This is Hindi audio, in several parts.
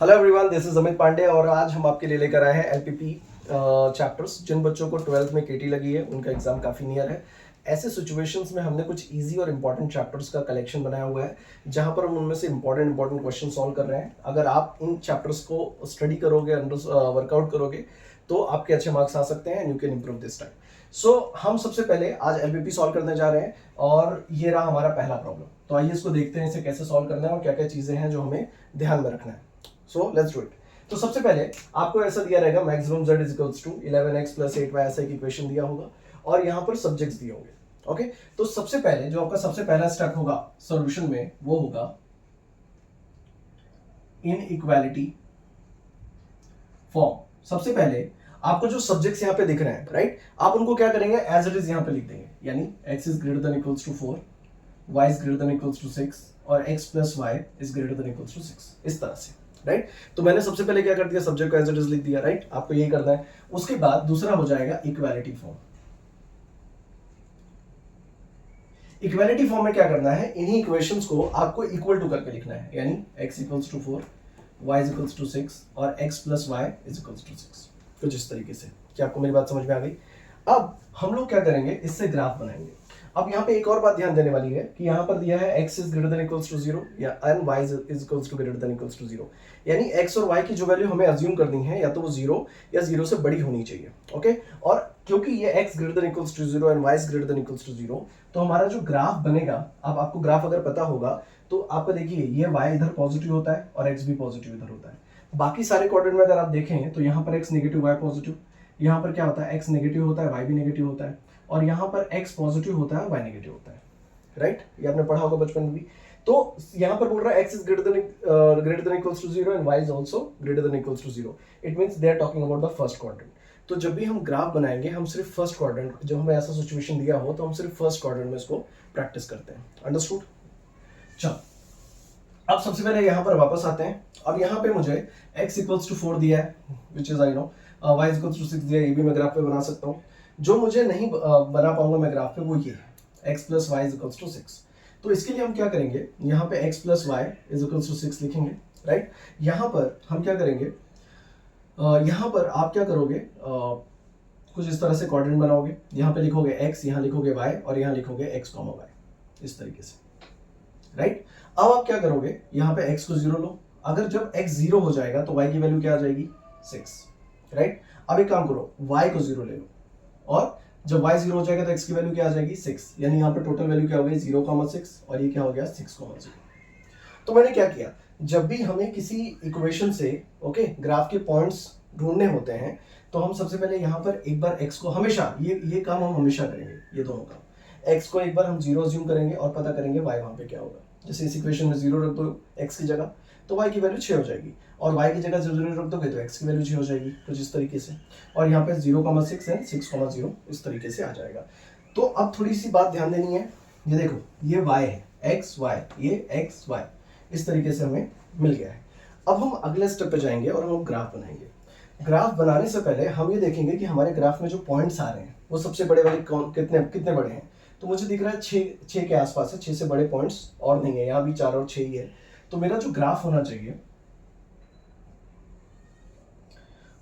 Hello everyone, this is Amit Pandey और आज हम आपके लिए लेकर आए हैं एलपीपी चैप्टर्स। जिन बच्चों को 12th में केटी लगी है उनका एग्जाम काफ़ी नियर है। ऐसे सिचुएशंस में हमने कुछ इजी और इंपॉर्टेंट चैप्टर्स का कलेक्शन बनाया हुआ है जहां पर हम उनमें से इंपॉर्टेंट क्वेश्चन सॉल्व कर रहे हैं। अगर आप इन चैप्टर्स को स्टडी करोगे, वर्कआउट करोगे तो आपके अच्छे मार्क्स आ सकते हैं and you can improve this time. So हम सबसे पहले आज एलपीपी सॉल्व करने जा रहे हैं और ये रहा हमारा पहला प्रॉब्लम। तो आइए इसको देखते हैं, इसे कैसे सॉल्व करना है और क्या क्या चीज़ें हैं जो हमें ध्यान में रखना है। So let's do it. तो सबसे पहले आपको ऐसा दिया रहेगा maximum z is to 11x plus 8y, ऐसा एक इक्वेशन दिया होगा और यहाँ पर सब्जेक्ट्स दिए होंगे। ओके, तो सबसे पहले जो आपका सबसे पहला स्टेप होगा सॉल्यूशन में वो होगा इनइक्वालिटी फॉर्म। सबसे पहले आपको जो सब्जेक्ट्स यहाँ पे दिख रहे हैं, राइट, आप उनको क्या करेंगे, एज इट इज यहाँ पे लिख देंगे। यानी x is greater than equals to 4, y is greater than equals to 6 और x plus y is greater than equals to 6, इस तरह से, राइट। तो मैंने सबसे पहले क्या कर दिया, सब्जेक्ट को एज इट इज लिख दिया, राइट। आपको यही करना है। उसके बाद दूसरा हो जाएगा इक्वालिटी फॉर्म। इक्वालिटी फॉर्म में क्या करना है, इन्हीं इक्वेशंस को आपको इक्वल टू करके लिखना है। यानी x equals to 4, y is equals to 6 और x plus y is equals to 6, कुछ इस तरीके से। क्या आपको मेरी बात समझ में आ गई? अब हम लोग क्या करेंगे, इससे ग्राफ बनाएंगे। अब यहाँ पे एक और बात ध्यान देने वाली है कि यहाँ पर दिया है x is greater than equals to 0 या and y is equals to greater than equals to 0। यानी x और y की जो वैल्यू हमें अज्यूम करनी है या तो वो 0 या 0 से बड़ी होनी चाहिए। ओके, और क्योंकि ये x greater than equals to 0 and y is greater than equals to 0, तो हमारा जो ग्राफ बनेगा, अब आपको ग्राफ अगर पता होगा तो आपको देखिए ये y इधर पॉजिटिव होता है और x भी पॉजिटिव इधर होता है। बाकी सारे क्वाड्रेंट में अगर आप देखें तो यहाँ पर x नेगेटिव y पॉजिटिव, यहाँ पर क्या होता है, x नेगेटिव होता है y भी नेगेटिव होता है, और यहाँ पर x पॉजिटिव होता है y नेगेटिव होता है, राइट। ये आपने पढ़ा होगा बचपन में भी। तो यहाँ पर बोल रहा है x is greater than equals to 0 and y is also greater than equals to 0। It means they are talking about the first quadrant. तो जब भी हम ग्राफ बनाएंगे हम सिर्फ फर्स्ट क्वाड्रेंट, जब हमें ऐसा सिचुएशन दिया हो तो हम सिर्फ फर्स्ट क्वाड्रेंट में इसको प्रैक्टिस करते हैं। अंडरस्टूड? चलो, अब सबसे पहले यहाँ पर वापस आते हैं। अब यहाँ पे मुझे x इक्वल्स टू 4 दिया है, which is I know, y equals to 6 दिया है, ये भी मैं ग्राफ पे बना सकता हूँ। जो मुझे नहीं बना पाऊंगा मैं ग्राफ पे वो ये है, x plus y is equals to 6। तो इसके लिए हम क्या करेंगे, यहाँ पे x plus y is equals to 6 लिखेंगे, राइट। यहाँ पर हम क्या करेंगे, यहाँ पर आप क्या करोगे, कुछ इस तरह से क्वाड्रेंट बनाओगे। यहाँ पे लिखोगे x, यहाँ लिखोगे y और यहाँ लिखोगे x, y, इस तरीके से, राइट। अब आप क्या करोगे, यहाँ पे x को 0 लो। अगर जब x 0 हो जाएगा तो y की वैल्यू क्या आ जाएगी, 6, राइट। अब एक काम करो, y को 0 ले लो और जब y 0 हो जाएगा तो x की वैल्यू क्या आ जाएगी, 6। यानी यहाँ पे टोटल वैल्यू क्या हो गई, 0,6 और ये क्या हो गया, 6,0। तो मैंने क्या किया, जब भी हमें किसी इक्वेशन से ग्राफ के पॉइंट्स ढूंढने होते हैं तो हम सबसे पहले यहाँ पर एक बार x को, हमेशा ये काम हम हमेशा करेंगे, ये दोनों काम। x को एक बार हम 0 अज्यूम करेंगे और पता करेंगे y वहां पे क्या होगा। जैसे इस इक्वेशन में 0 रख दो x की जगह तो y की वैल्यू 6 हो जाएगी, और y की जगह 0 रख दोगे तो x की वैल्यू 6 हो जाएगी, कुछ इस तरीके से। और यहाँ पे 0,6 एंड 6,0 इस तरीके से आ जाएगा। तो अब थोड़ी सी बात ध्यान देनी है, ये देखो ये y है, x y, ये x y, इस तरीके से हमें मिल गया है। अब हम अगले स्टेप पे जाएंगे और हम ग्राफ बनाएंगे। ग्राफ बनाने से पहले हम ये देखेंगे कि हमारे ग्राफ में जो पॉइंट्स आ रहे हैं वो सबसे बड़े वाले कौन, कितने कितने बड़े हैं। तो मुझे दिख रहा है 6 के आसपास है, 6 से बड़े पॉइंट्स और नहीं है, यहाँ भी 4 और 6 ही है। तो मेरा जो ग्राफ होना चाहिए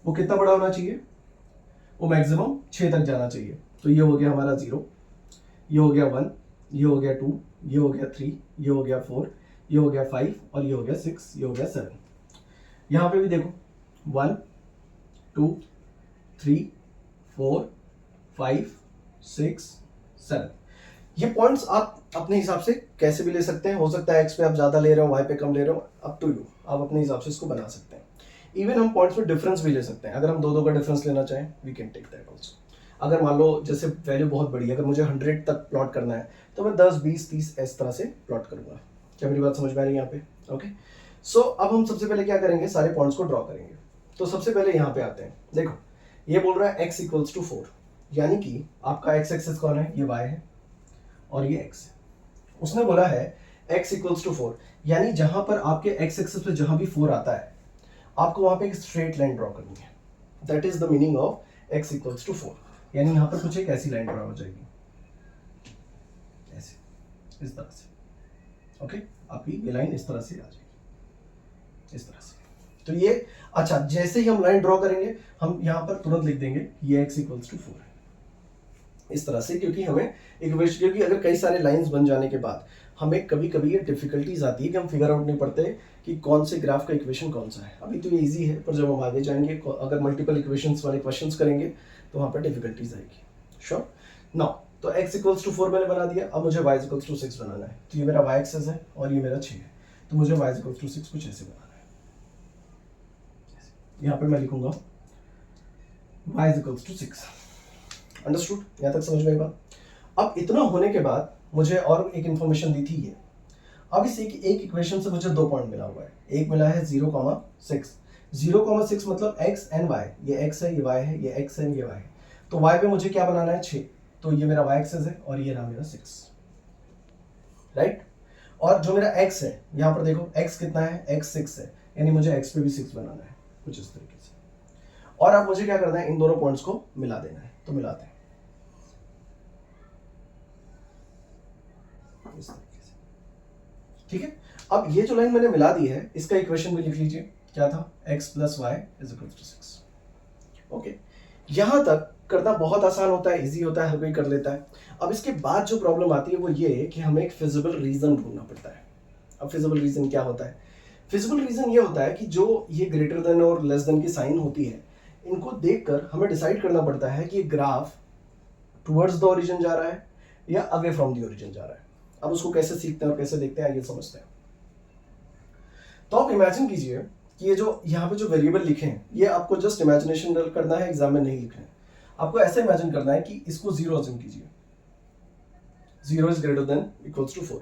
वो कितना बड़ा होना चाहिए, वो मैक्सिमम 6 तक जाना चाहिए। तो ये हो गया हमारा 0, ये हो गया 1, ये हो गया 2, ये हो गया 3, ये हो गया 4, ये हो गया 5 और ये हो गया 6, ये हो गया 7। यहाँ पे भी देखो 1 2 3 4 5 6 7। ये पॉइंट्स आप अपने हिसाब से कैसे भी ले सकते हैं। हो सकता है x पे आप ज्यादा ले रहे हो, y पे कम ले रहे हो, अप टू यू, आप अपने हिसाब से इसको बना सकते हैं। इवन हम पॉइंट्स में डिफरेंस भी ले सकते हैं। अगर हम दो का डिफरेंस लेना चाहें we can take that also. अगर मान लो जैसे वैल्यू बहुत बड़ी है, अगर मुझे 100 तक प्लॉट करना है तो मैं 10 20 30 इस तरह से प्लॉट करूंगा। क्या मेरी बात समझ में आ रही है यहाँ पे? ओके, सो अब हम सबसे पहले क्या करेंगे, सारे पॉइंट्स को ड्रॉ करेंगे। तो सबसे पहले यहाँ पे आते हैं। देखो ये बोल रहा है x इक्वल्स टू 4, यानी कि आपका x एक्सेस कौन है, ये y है और ये x है। उसने बोला है x इक्वल्स टू 4, यानी जहां पर आपके x एक्सेस पे जहां भी 4 आता है आपको वहां पे एक स्ट्रेट लाइन ड्रॉ करनी है। That is the meaning of x equals to 4। यानी यहां पर कुछ एक ऐसी लाइन ड्रॉ हो जाएगी, ऐसे, इस तरह से। ओके, आपकी ये लाइन इस तरह से आ जाएगी, इस तरह से। तो ये अच्छा, जैसे ही हम लाइन ड्रॉ करेंगे हम यहाँ पर तुरंत लिख देंगे ये x इक्वल्स टू 4 है, इस तरह से, क्योंकि हमें इक्वेशन, क्योंकि अगर कई सारे लाइंस बन जाने के बाद हमें कभी कभी ये डिफिकल्टीज आती है कि हम फिगर आउट नहीं पढ़ते कि कौन से ग्राफ का इक्वेशन कौन सा है। अभी तो ये इजी है, पर जब हम आगे जाएंगे अगर मल्टीपल इक्वेशंस वाले क्वेश्चंस करेंगे तो वहाँ पर डिफिकल्टीज आएगी। श्योर नाउ, तो x इक्वल्स टू 4 मैंने बना दिया, अब मुझे y इक्वल्स टू 6 बनाना है। तो ये मेरा y एक्सेस है और ये मेरा 6 है, तो मुझे y इक्वल्स टू 6 कुछ ऐसे बनाना है। यहाँ पर मैं लिखूंगा y इक्वल्स टू 6। अंडरस्टूड? यहाँ तक समझ में आई बात? अब इतना होने के बाद मुझे और एक इंफॉर्मेशन दी थी ये, अब इस एक इक्वेशन से मुझे 2 पॉइंट मिला हुआ है। एक मिला है 0,6, 0,6 मतलब x एंड y, ये x है, ये y है, ये x है, ये y है। तो y पे मुझे क्या बनाना है? 6, तो ये मेरा y एक्सेस है और ये रहा मेरा 6, राइट। और जो मेरा x है, यहाँ पर देखो x कितना है? x 6 है, यानी मुझे x पे भी 6 बनाना है कुछ इस तरीके से। और अब मुझे क्या करना है? इन दोनों पॉइंट्स को मिला देना है, तो मिलाते हैं इस तरीके से, ठीक है। अब ये जो लाइन मैंने मिला दी है, इसका इक्वेशन भी लिख लीजिए, क्या था? x plus y is equal to 6। Okay, यहां तक करना बहुत आसान होता है, इजी होता है, हर कोई कर लेता है। अब इसके बाद जो प्रॉब्लम आती है वो ये कि हमें एक फिजिबल रीजन ढूंढना पड़ता है। अब फिजिबल रीजन क्या होता है? फिजिबल रीजन ये होता है कि जो ये ग्रेटर देन और लेस देन की साइन होती है, इनको देखकर हमें डिसाइड करना पड़ता है कि ये ग्राफ टुवर्ड्स द ओरिजिन जा रहा है या अवे फ्रॉम द ओरिजिन जा रहा है। अब उसको कैसे सीखते हैं और कैसे देखते हैं, ये समझते हैं। तो आप इमेजिन कीजिए कि ये जो यहाँ पे जो वेरिएबल लिखे हैं, ये आपको जस्ट इमेजिनेशन करना है, एग्जाम में नहीं लिखना है। आपको ऐसे इमेजिन करना है कि इसको 0 अज्यूम कीजिए, 0 is greater than equals to 4।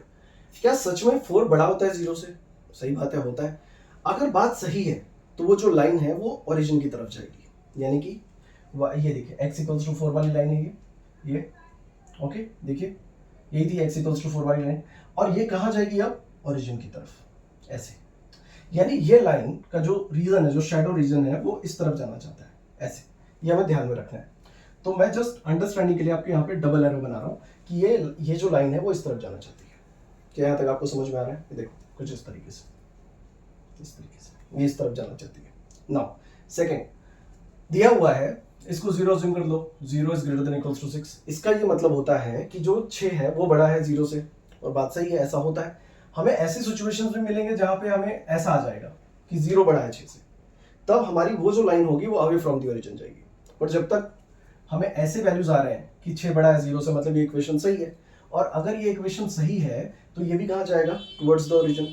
क्या सच में 4 बड़ा होता है 0 से? सही बात है, होता है। अगर बात सही है तो वो जो लाइन है वो ओरिजिन की तरफ जाएगी, यानी कि ये देखिए x इक्वल्स टू 4 वाली लाइन है ये ओके, देखिए यही थी x इक्वल्स टू 4 वाली लाइन, और ये कहाँ जाएगी? अब ओरिजिन की तरफ, ऐसे। यानी ये लाइन का जो रीजन है, जो शैडो रीजन है, वो इस तरफ जाना चाहता है, ऐसे। ये हमें ध्यान में रखना है। तो मैं जस्ट अंडरस्टैंडिंग के लिए आपके यहाँ पे डबल एरो बना रहा हूँ कि ये जो लाइन है वो इस तरफ जाना चाहती है। क्या यहाँ तक आपको समझ में आ रहा है? ये देखो कुछ इस तरीके से, इस तरीके से ये इस तरफ जाना चाहती है। नाउ सेकेंड दिया हुआ है, इसको 0 अज्यूम कर लो, 0 is greater than equals to 6। इसका ये मतलब होता है कि जो 6 है वो बड़ा है 0 से, और बात सही है, ऐसा होता है। हमें ऐसी सिचुएशंस भी मिलेंगे जहां पे हमें ऐसा आ जाएगा कि 0 बड़ा है 6 से, तब हमारी वो जो लाइन होगी वो अवे फ्रॉम द ओरिजिन जाएगी। और जब तक हमें ऐसे वैल्यूज आ रहे हैं कि 6 बड़ा है 0 से, मतलब ये इक्वेशन सही है। और अगर ये इक्वेशन सही है तो ये भी कहाँ जाएगा? Towards the origin.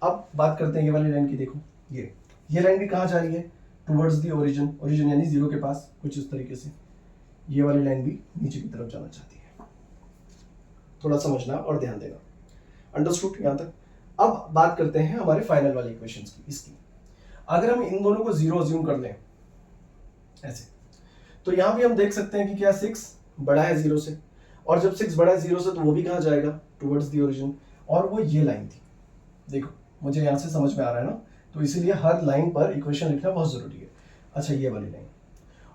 अब बात करते हैं ये वाली लाइन की, देखो ये लाइन भी कहाँ जा रही है? टुवर्ड्स द ओरिजिन, ओरिजिन यानी 0 के पास, कुछ इस तरीके से। ये वाली लाइन भी नीचे की तरफ जाना चाहती है। थोड़ा समझना और ध्यान देना। अंडरस्टूड यहाँ तक? अब बात करते हैं हमारे फाइनल वाले इक्वेशंस की, इसकी। अगर हम इन दोनों को 0 अज्यूम कर लें ऐसे, तो यहां भी हम देख सकते हैं कि क्या 6 बड़ा है 0 से, और जब 6 बड़ा है 0 से तो वो भी कहाँ जाएगा? Towards the origin. और वो ये लाइन थी, देखो मुझे यहां से समझ में आ रहा है ना, तो इसीलिए हर लाइन पर इक्वेशन लिखना बहुत जरूरी है। अच्छा, ये वाली लाइन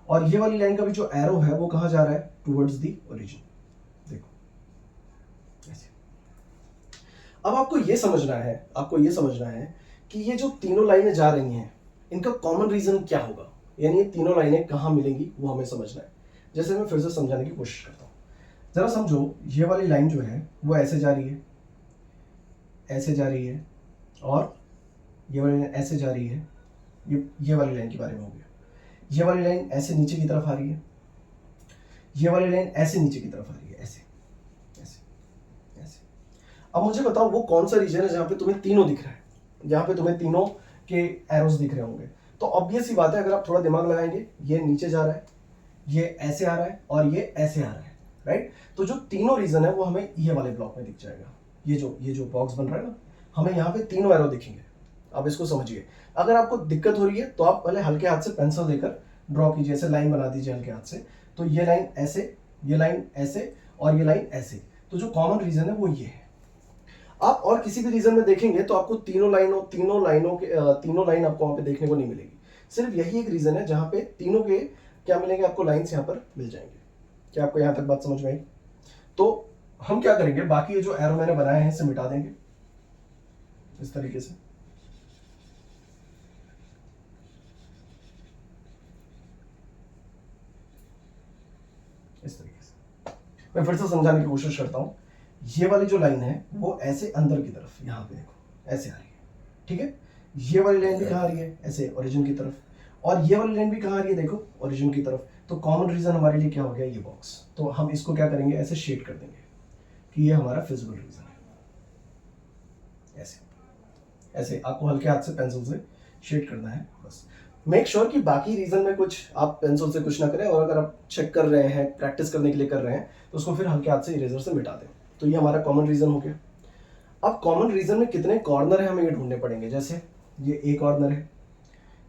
और ये वाली लाइन का भी जो एरो है वो कहाँ जा रहा है? टुवर्ड्स द ओरिजिन, देखो ऐसे। अब आपको ये समझना है कि ये जो तीनों लाइनें जा रही हैं, इनका कॉमन रीजन क्या होगा, यानी ये तीनों लाइनें कहाँ मिलेंगी वो हमें समझना है। जैसे मैं फिर से समझाने की कोशिश करता हूँ, जरा समझो। ये वाली लाइन जो है वो ऐसे जा रही है, ऐसे जा रही है, और ये वाली लाइन ऐसे जा रही है। ये वाली लाइन के बारे में हो गया। ये वाली लाइन ऐसे नीचे की तरफ आ रही है, ये वाली लाइन ऐसे नीचे की तरफ आ रही है, ऐसे ऐसे ऐसे। अब मुझे बताओ वो कौन सा रीजन है जहां पे तुम्हें तीनों दिख रहा है, जहां पे तुम्हें तीनों के एरोस दिख रहे होंगे। तो ऑब्वियस सी बात है, अगर आप थोड़ा दिमाग लगाएंगे, ये नीचे जा रहा है, ये ऐसे आ रहा है, और ये ऐसे आ रहा है, राइट। तो जो तीनों रीजन है वो हमें ये वाले ब्लॉक में दिख जाएगा। ये जो बॉक्स बन रहा है ना, हमें यहाँ पे तीनों एरो दिखेंगे। अब इसको समझिए। अगर आपको दिक्कत हो रही है तो आप पहले हल्के हाथ से पेंसिल लेकर ड्रॉ कीजिए, ऐसे लाइन बना दीजिए हल्के हाथ से। तो ये लाइन ऐसे, ये लाइन ऐसे, और ये लाइन ऐसे। तो जो कॉमन रीजन है वो ये है। आप और किसी भी रीजन में देखेंगे तो आपको तीनों लाइन आपको वहां पे देखने को नहीं मिलेगी। सिर्फ यही एक रीजन है जहां पे तीनों के क्या मिलेंगे आपको, लाइंस यहाँ पर मिल जाएंगे। क्या आपको यहाँ तक बात समझ में आई? तो हम क्या करेंगे, बाकी ये जो एरो मैंने बनाए हैं इसे मिटा देंगे इस तरीके से। इस तरीके से। मैं फिर से समझाने की कोशिश करता हूँ। ये वाली जो लाइन है वो ऐसे अंदर की तरफ, यहाँ पे देखो ऐसे आ रही है, ठीक है। ये वाली लाइन भी कहाँ आ रही है, ऐसे ओरिजिन की तरफ, और ये वाली लाइन भी कहाँ आ रही है, देखो ओरिजिन की तरफ। तो कॉमन रीजन हमारे लिए क्या हो गया, ये बॉक्स। तो हम इसको क्या करेंगे, ऐसे शेड कर देंगे कि ये हमारा फिजिबल रीजन है। ऐसे ऐसे आपको हल्के हाथ से पेंसिल से शेड करना है बस। मेक श्योर कि बाकी रीजन में कुछ आप पेंसिल से कुछ ना करें, और अगर आप चेक कर रहे हैं, प्रैक्टिस करने के लिए कर रहे हैं, तो उसको फिर हल्के हाथ से इरेजर से मिटा दें। तो ये हमारा कॉमन रीजन हो गया। अब कॉमन रीजन में कितने कॉर्नर है हमें ये ढूंढने पड़ेंगे। जैसे ये ए कॉर्नर है,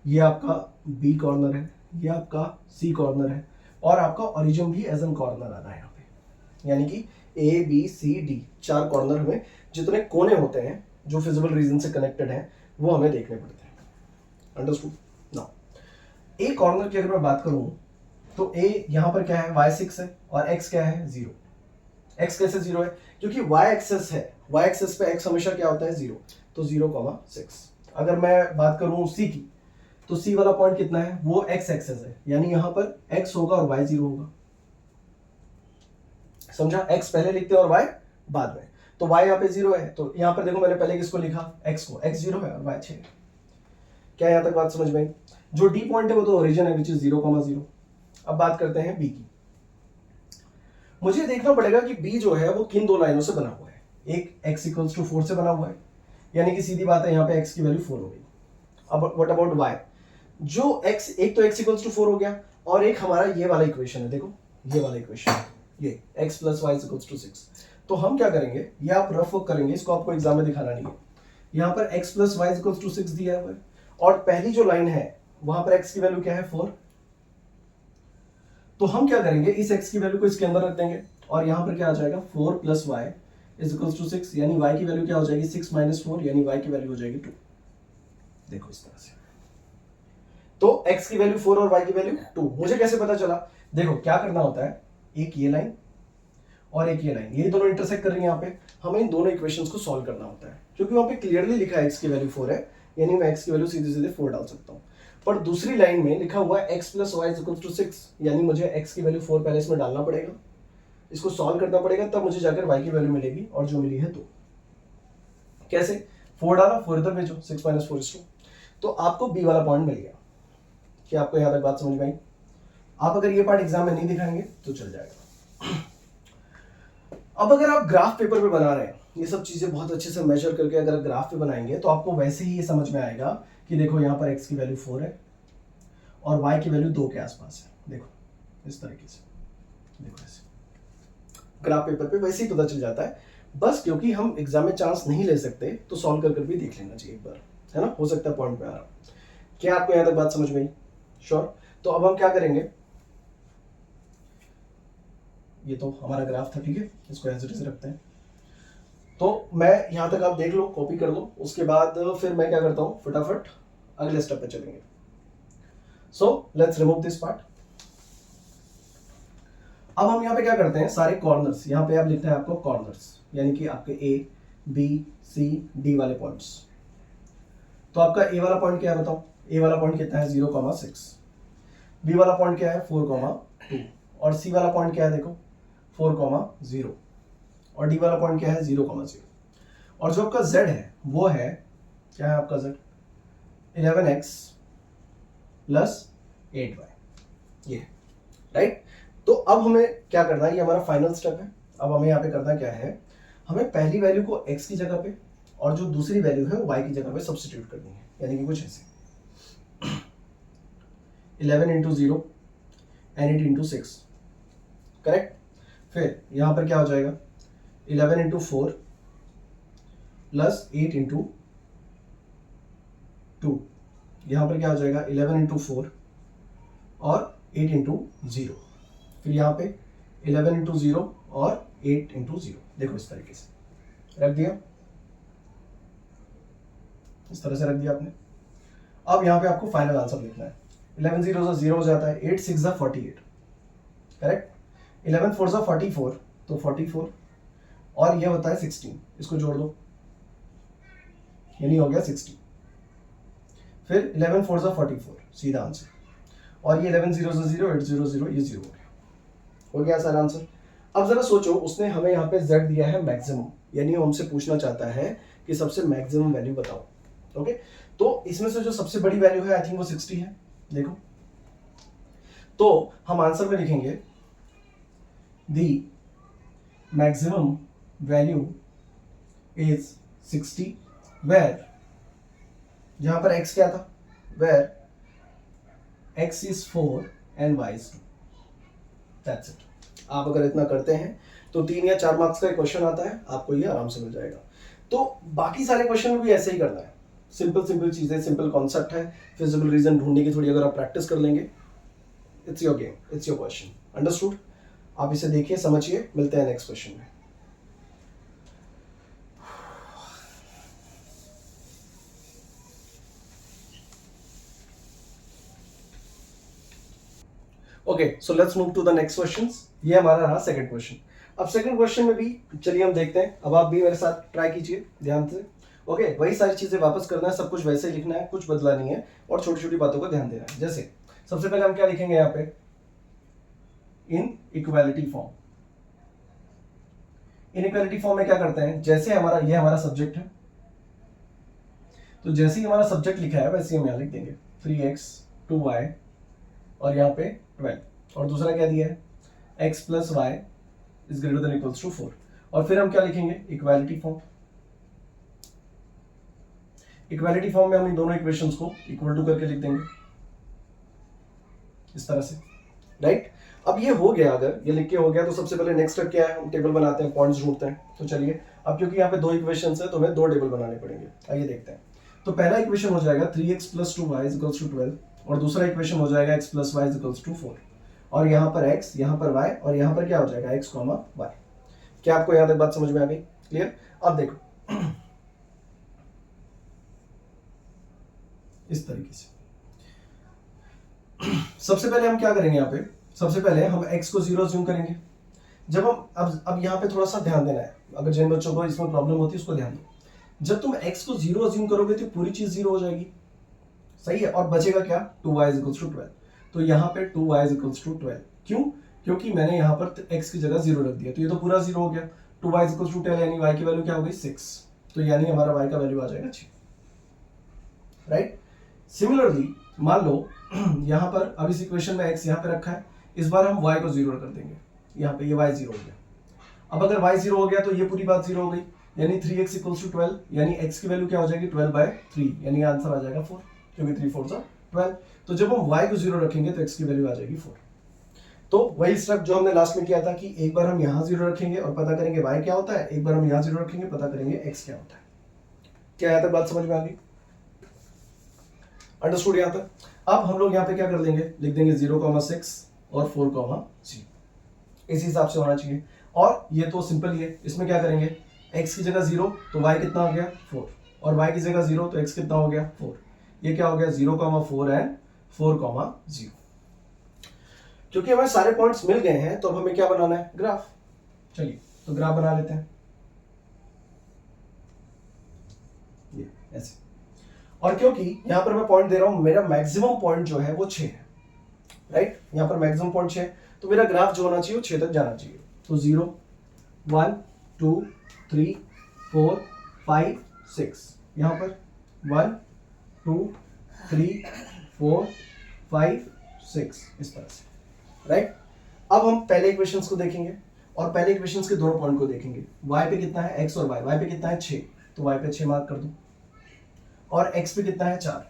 ये आपका बी कॉर्नर है, ये आपका सी कॉर्नर है, और आपका ओरिजिन भी एज एन कॉर्नर आ रहा है यहाँ पे। यानी कि A B C D 4 corner में जितने कोने होते हैं जो फिजिबल रीजन से कनेक्टेड हैं वो हमें देखने पड़ते हैं। अंडरस्टूड। नाउ ए कॉर्नर की अगर मैं बात करूं तो ए यहाँ पर क्या है, y6 है, और x क्या है, 0। x कैसे 0 है, क्योंकि y एक्सेस है, y एक्सेस पे x हमेशा क्या होता है, 0। तो 0,6। अगर मैं बात करूं c की, तो c वाला पॉइंट कितना है, वो x एक्सेस है, यानी यहां पर x होगा और y 0 होगा। समझा, x पहले लिखते हैं और y बाद में। तो y यहाँ पे 0 है, तो यहाँ पर देखो मैंने पहले किसको लिखा, x को, x 0 है और y 6। क्या यहां तक बात समझ में आई। जो d पॉइंट है वो तो ओरिजिन है, विच इज 0,0। अब बात करते हैं b की। मुझे देखना पड़ेगा कि b जो है वो किन दो लाइनों से बना हुआ है। एक x इक्वल्स टू 4 से बना हुआ है, यानी कि सीधी बात है यहाँ पे x की वैल्यू 4 हो गई। अब व्हाट अबाउट y, जो x, एक तो x इक्वल्स टू 4 हो गया, और एक हमारा ये वाला इक्वेशन है, देखो ये वाला इक्वेशन, ये x plus y equals to 6। तो हम क्या करेंगे, ये आप रफ वर्क करेंगे, इसको आपको एग्जाम में दिखाना नहीं है। यहाँ पर x plus y equals to 6 दिया हुआ है, और पहली जो लाइन है वहां पर x की वैल्यू क्या है, 4। तो हम क्या करेंगे, इस x की वैल्यू को इसके अंदर रख देंगे, और यहां पर क्या आ जाएगा, 4 plus y is equals to 6, यानी y की वैल्यू क्या हो जाएगी, 6 माइनस 4, यानी y की वैल्यू हो जाएगी 2। देखो इस तरह से। तो x की वैल्यू 4 और y की वैल्यू 2। मुझे कैसे पता चला, देखो क्या करना होता है, एक ये लाइन और एक ये लाइन, ये दोनों इंटरसेक्ट कर रही है यहाँ पे, हमें इन दोनों इक्वेशंस को सॉल्व करना होता है। क्योंकि वहां पे क्लियरली लिखा है x की वैल्यू 4 है, यानी मैं x की वैल्यू सीधे सीधे 4 डाल सकता हूँ। पर दूसरी लाइन में लिखा हुआ है x plus y equal to 6, यानी मुझे x की वैल्यू 4 पहले इसमें डालना पड़ेगा, इसको सॉल्व करना पड़ेगा, तब मुझे जाकर y की वैल्यू मिलेगी, और जो मिली है 2। कैसे, 4 डाला, 4 इधर भेजो, 6 माइनस 4 इज 2। तो आपको b वाला पॉइंट मिल गया। क्या आपको यहाँ तक बात समझ में आई। आप अगर ये पार्ट एग्जाम में नहीं दिखाएंगे तो चल जाएगा। अब अगर आप ग्राफ पेपर पे बना रहे हैं, ये सब चीजें बहुत अच्छे से मेजर करके अगर ग्राफ पे बनाएंगे, तो आपको वैसे ही ये समझ में आएगा कि देखो यहाँ पर x की वैल्यू 4 है और y की वैल्यू 2 के आसपास है। देखो इस तरीके से, देखो ऐसे ग्राफ पेपर पे वैसे ही पता चल जाता है। बस क्योंकि हम एग्जाम में चांस नहीं ले सकते, तो सॉल्व कर भी देख लेना चाहिए एक बार, है ना, हो सकता है पॉइंट पे आ रहा। क्या आपको यहाँ तक बात समझ में आई, श्योर। तो अब हम क्या करेंगे, ये तो हमारा ग्राफ था, ठीक है, इसको एज इट इज रखते हैं। तो मैं यहां तक आप देख लो, कॉपी कर लो, उसके बाद फिर मैं क्या करता हूं, फटाफट अगले स्टेप पे चलेंगे। So let's remove this part. अब हम यहाँ पे क्या करते हैं, सारे कॉर्नर्स, यहाँ पे आप लिखना है आपको कॉर्नर्स, यानी कि आपके ए बी सी डी वाले पॉइंट्स। तो आपका ए वाला पॉइंट क्या है बताओ, ए वाला पॉइंट कितना है, 0,6। बी वाला पॉइंट क्या है, 4,2, और सी वाला पॉइंट क्या है, देखो 4,0, और डी वाला पॉइंट क्या है, 0,0। और जो आपका z है वो है, क्या है आपका z, 11x प्लस 8y, ये राइट। तो अब हमें क्या करना है, ये हमारा फाइनल स्टेप है। अब हमें यहाँ पे करना क्या है, हमें पहली वैल्यू को x की जगह पे और जो दूसरी वैल्यू है y की जगह पे सब्स्टिट्यूट करनी है, यानी कि कुछ ऐसे 11 इंटू 0 एंड 8 इंटू 6, करेक्ट। फिर यहां पर क्या हो जाएगा, 11 इंटू 4 प्लस 8 इंटू 2, यहां पर क्या हो जाएगा, 11 इंटू 4 और 8 इंटू 0, फिर यहां पे 11 इंटू 0 और 8 इंटू 0। देखो इस तरीके से रख दिया, इस तरह से रख दिया आपने। अब यहां पे आपको फाइनल आंसर लिखना है। 11 0 से 0 हो जाता है, 8 6 48, करेक्ट। 11 4 जा 44, तो 44, और ये होता है 16, इसको जोड़ दो, यानी हो गया 60। फिर 11 4 जा 44, सीधा आंसर, और ये 11 0 से 0, 8 0 0, ये 0 हो गया, हो गया सर आंसर। अब जरा सोचो, उसने हमें यहाँ पे z दिया है मैक्सिमम, यानी वो हमसे पूछना चाहता है कि सबसे मैक्सिमम वैल्यू बताओ। ओके, तो इसमें से जो सबसे बड़ी वैल्यू है आई थिंक वो 60 है। देखो, तो हम आंसर में लिखेंगे the maximum value is 60 where, जहां पर x क्या था, where x is 4 and y is 2। That's it. आप अगर इतना करते हैं तो 3 या 4 मार्क्स का क्वेश्चन आता है, आपको ये आराम से मिल जाएगा। तो बाकी सारे क्वेश्चन में भी ऐसे ही करना है, सिंपल सिंपल चीजें, सिंपल कॉन्सेप्ट है, फिजिबल रीजन ढूंढने की थोड़ी अगर आप प्रैक्टिस कर लेंगे, it's your game, it's your question. Understood? आप इसे देखिए, समझिए, मिलते हैं नेक्स्ट क्वेश्चन में। Okay, so let's move to the next question. ये हमारा रहा सेकंड क्वेश्चन। अब सेकंड क्वेश्चन में भी चलिए हम देखते हैं, अब आप भी मेरे साथ ट्राई कीजिए ध्यान से। ओके, वही सारी चीजें वापस करना है, सब कुछ वैसे ही लिखना है, कुछ बदला नहीं है, और छोटी छोटी बातों का ध्यान देना है। जैसे सबसे पहले हम क्या लिखेंगे यहाँ पे, इन इक्वालिटी फॉर्म। इन इक्वालिटी फॉर्म में क्या करते हैं, जैसे हमारा ये हमारा सब्जेक्ट है, तो जैसे ही हमारा सब्जेक्ट लिखा है वैसे ही हम यहाँ लिख देंगे 3x 2y और यहाँ पे 12, और दूसरा क्या दिया है x plus y is greater than equals to 4, और फिर हम क्या लिखेंगे, इक्वालिटी फॉर्म। इक्वालिटी फॉर्म में हम इन दोनों इक्वेशंस को इक्वल टू करके लिख देंगे इस तरह से, राइट। अब ये हो गया, अगर ये लिख के हो गया तो सबसे पहले नेक्स्ट स्टेप क्या है, हम टेबल बनाते हैं, पॉइंट्स ढूंढते हैं। तो चलिए, अब क्योंकि यहाँ पे दो इक्वेशंस है तो हमें दो टेबल बनाने पड़ेंगे, आइए देखते हैं। तो पहला इक्वेशन हो जाएगा 3x plus 2y is equals to 12, और दूसरा इक्वेशन हो जाएगा x plus y is equals to 4, और यहाँ पर x, यहाँ पर y, और यहाँ पर क्या हो जाएगा x कॉमा y। क्या आपको यहाँ तक बात समझ में आ गई? क्लियर? अब देखो इस तरीके से सबसे पहले हम क्या करेंगे, यहाँ पे सबसे पहले हम x को 0 अज्यूम करेंगे। जब हम अब यहाँ पे थोड़ा सा ध्यान देना है, अगर जिन बच्चों को इसमें प्रॉब्लम होती है उसको ध्यान दो। जब तुम x को 0 अज्यूम करोगे तो पूरी चीज 0 हो जाएगी, सही है, और बचेगा क्या, 2y इज इक्वल्स टू 12। तो यहाँ पे 2y इज इक्वल्स टू 12, क्यों? क्योंकि मैंने यहाँ पर x की जगह 0 रख दिया, तो ये तो पूरा 0 हो गया। 2y इज इक्वल्स टू 12 यानी y की वैल्यू क्या हो गई, 6, तो यानी हमारा y का वैल्यू आ जाएगा 6, राइट। सिमिलरली मान लो यहाँ पर अब इस इक्वेशन में x यहाँ पे रखा है, इस बार हम y को 0 कर देंगे, यहाँ पे ये y 0 हो गया। अब अगर y 0 हो गया तो ये पूरी बात 0 हो गई, यानी 3x इक्वल्स टू 12, यानी x की वैल्यू क्या हो जाएगी, 12/3, यानी आंसर आ जाएगा 4, क्योंकि 3 4 12। तो जब हम y को 0 रखेंगे तो x की वैल्यू आ जाएगी 4। तो वही स्टेप जो हमने लास्ट में किया था कि एक बार हम यहाँ 0 रखेंगे और पता करेंगे y क्या होता है, एक बार हम यहाँ 0 रखेंगे, पता करेंगे x क्या होता है। क्या यहाँ तक बात समझ में आ गई? अंडरस्टूड यहाँ तक? अब हम लोग यहाँ पे क्या कर देंगे, लिख देंगे 0,6 और 4,0, इस हिसाब से होना चाहिए। और ये तो सिंपल ही है, इसमें क्या करेंगे, x की जगह 0 तो y कितना हो गया 4, और y की जगह 0 तो x कितना हो गया 4, ये क्या हो गया 0,4 एंड 4,0। क्योंकि हमें सारे पॉइंट्स मिल गए हैं तो अब हमें क्या बनाना है, ग्राफ। चलिए तो ग्राफ बना लेते हैं, ये ऐसे। और क्योंकि यहां पर मैं पॉइंट दे रहा हूं, मेरा मैक्सिमम पॉइंट जो है वो 6 है, राइट। यहां पर मैक्सिमम पॉइंट 6, तो मेरा ग्राफ जो होना चाहिए वो 6 तक जाना चाहिए। तो 0 1 2 3 4 5 6, यहां पर 1 2 3 4 5 6, इस तरह से, राइट। अब हम पहले इक्वेशंस को देखेंगे और पहले इक्वेशंस के दोनों पॉइंट को देखेंगे। y पे कितना है, x और y पे कितना है 6, तो y पे 6 मार्क कर दो, और x पे कितना है 4,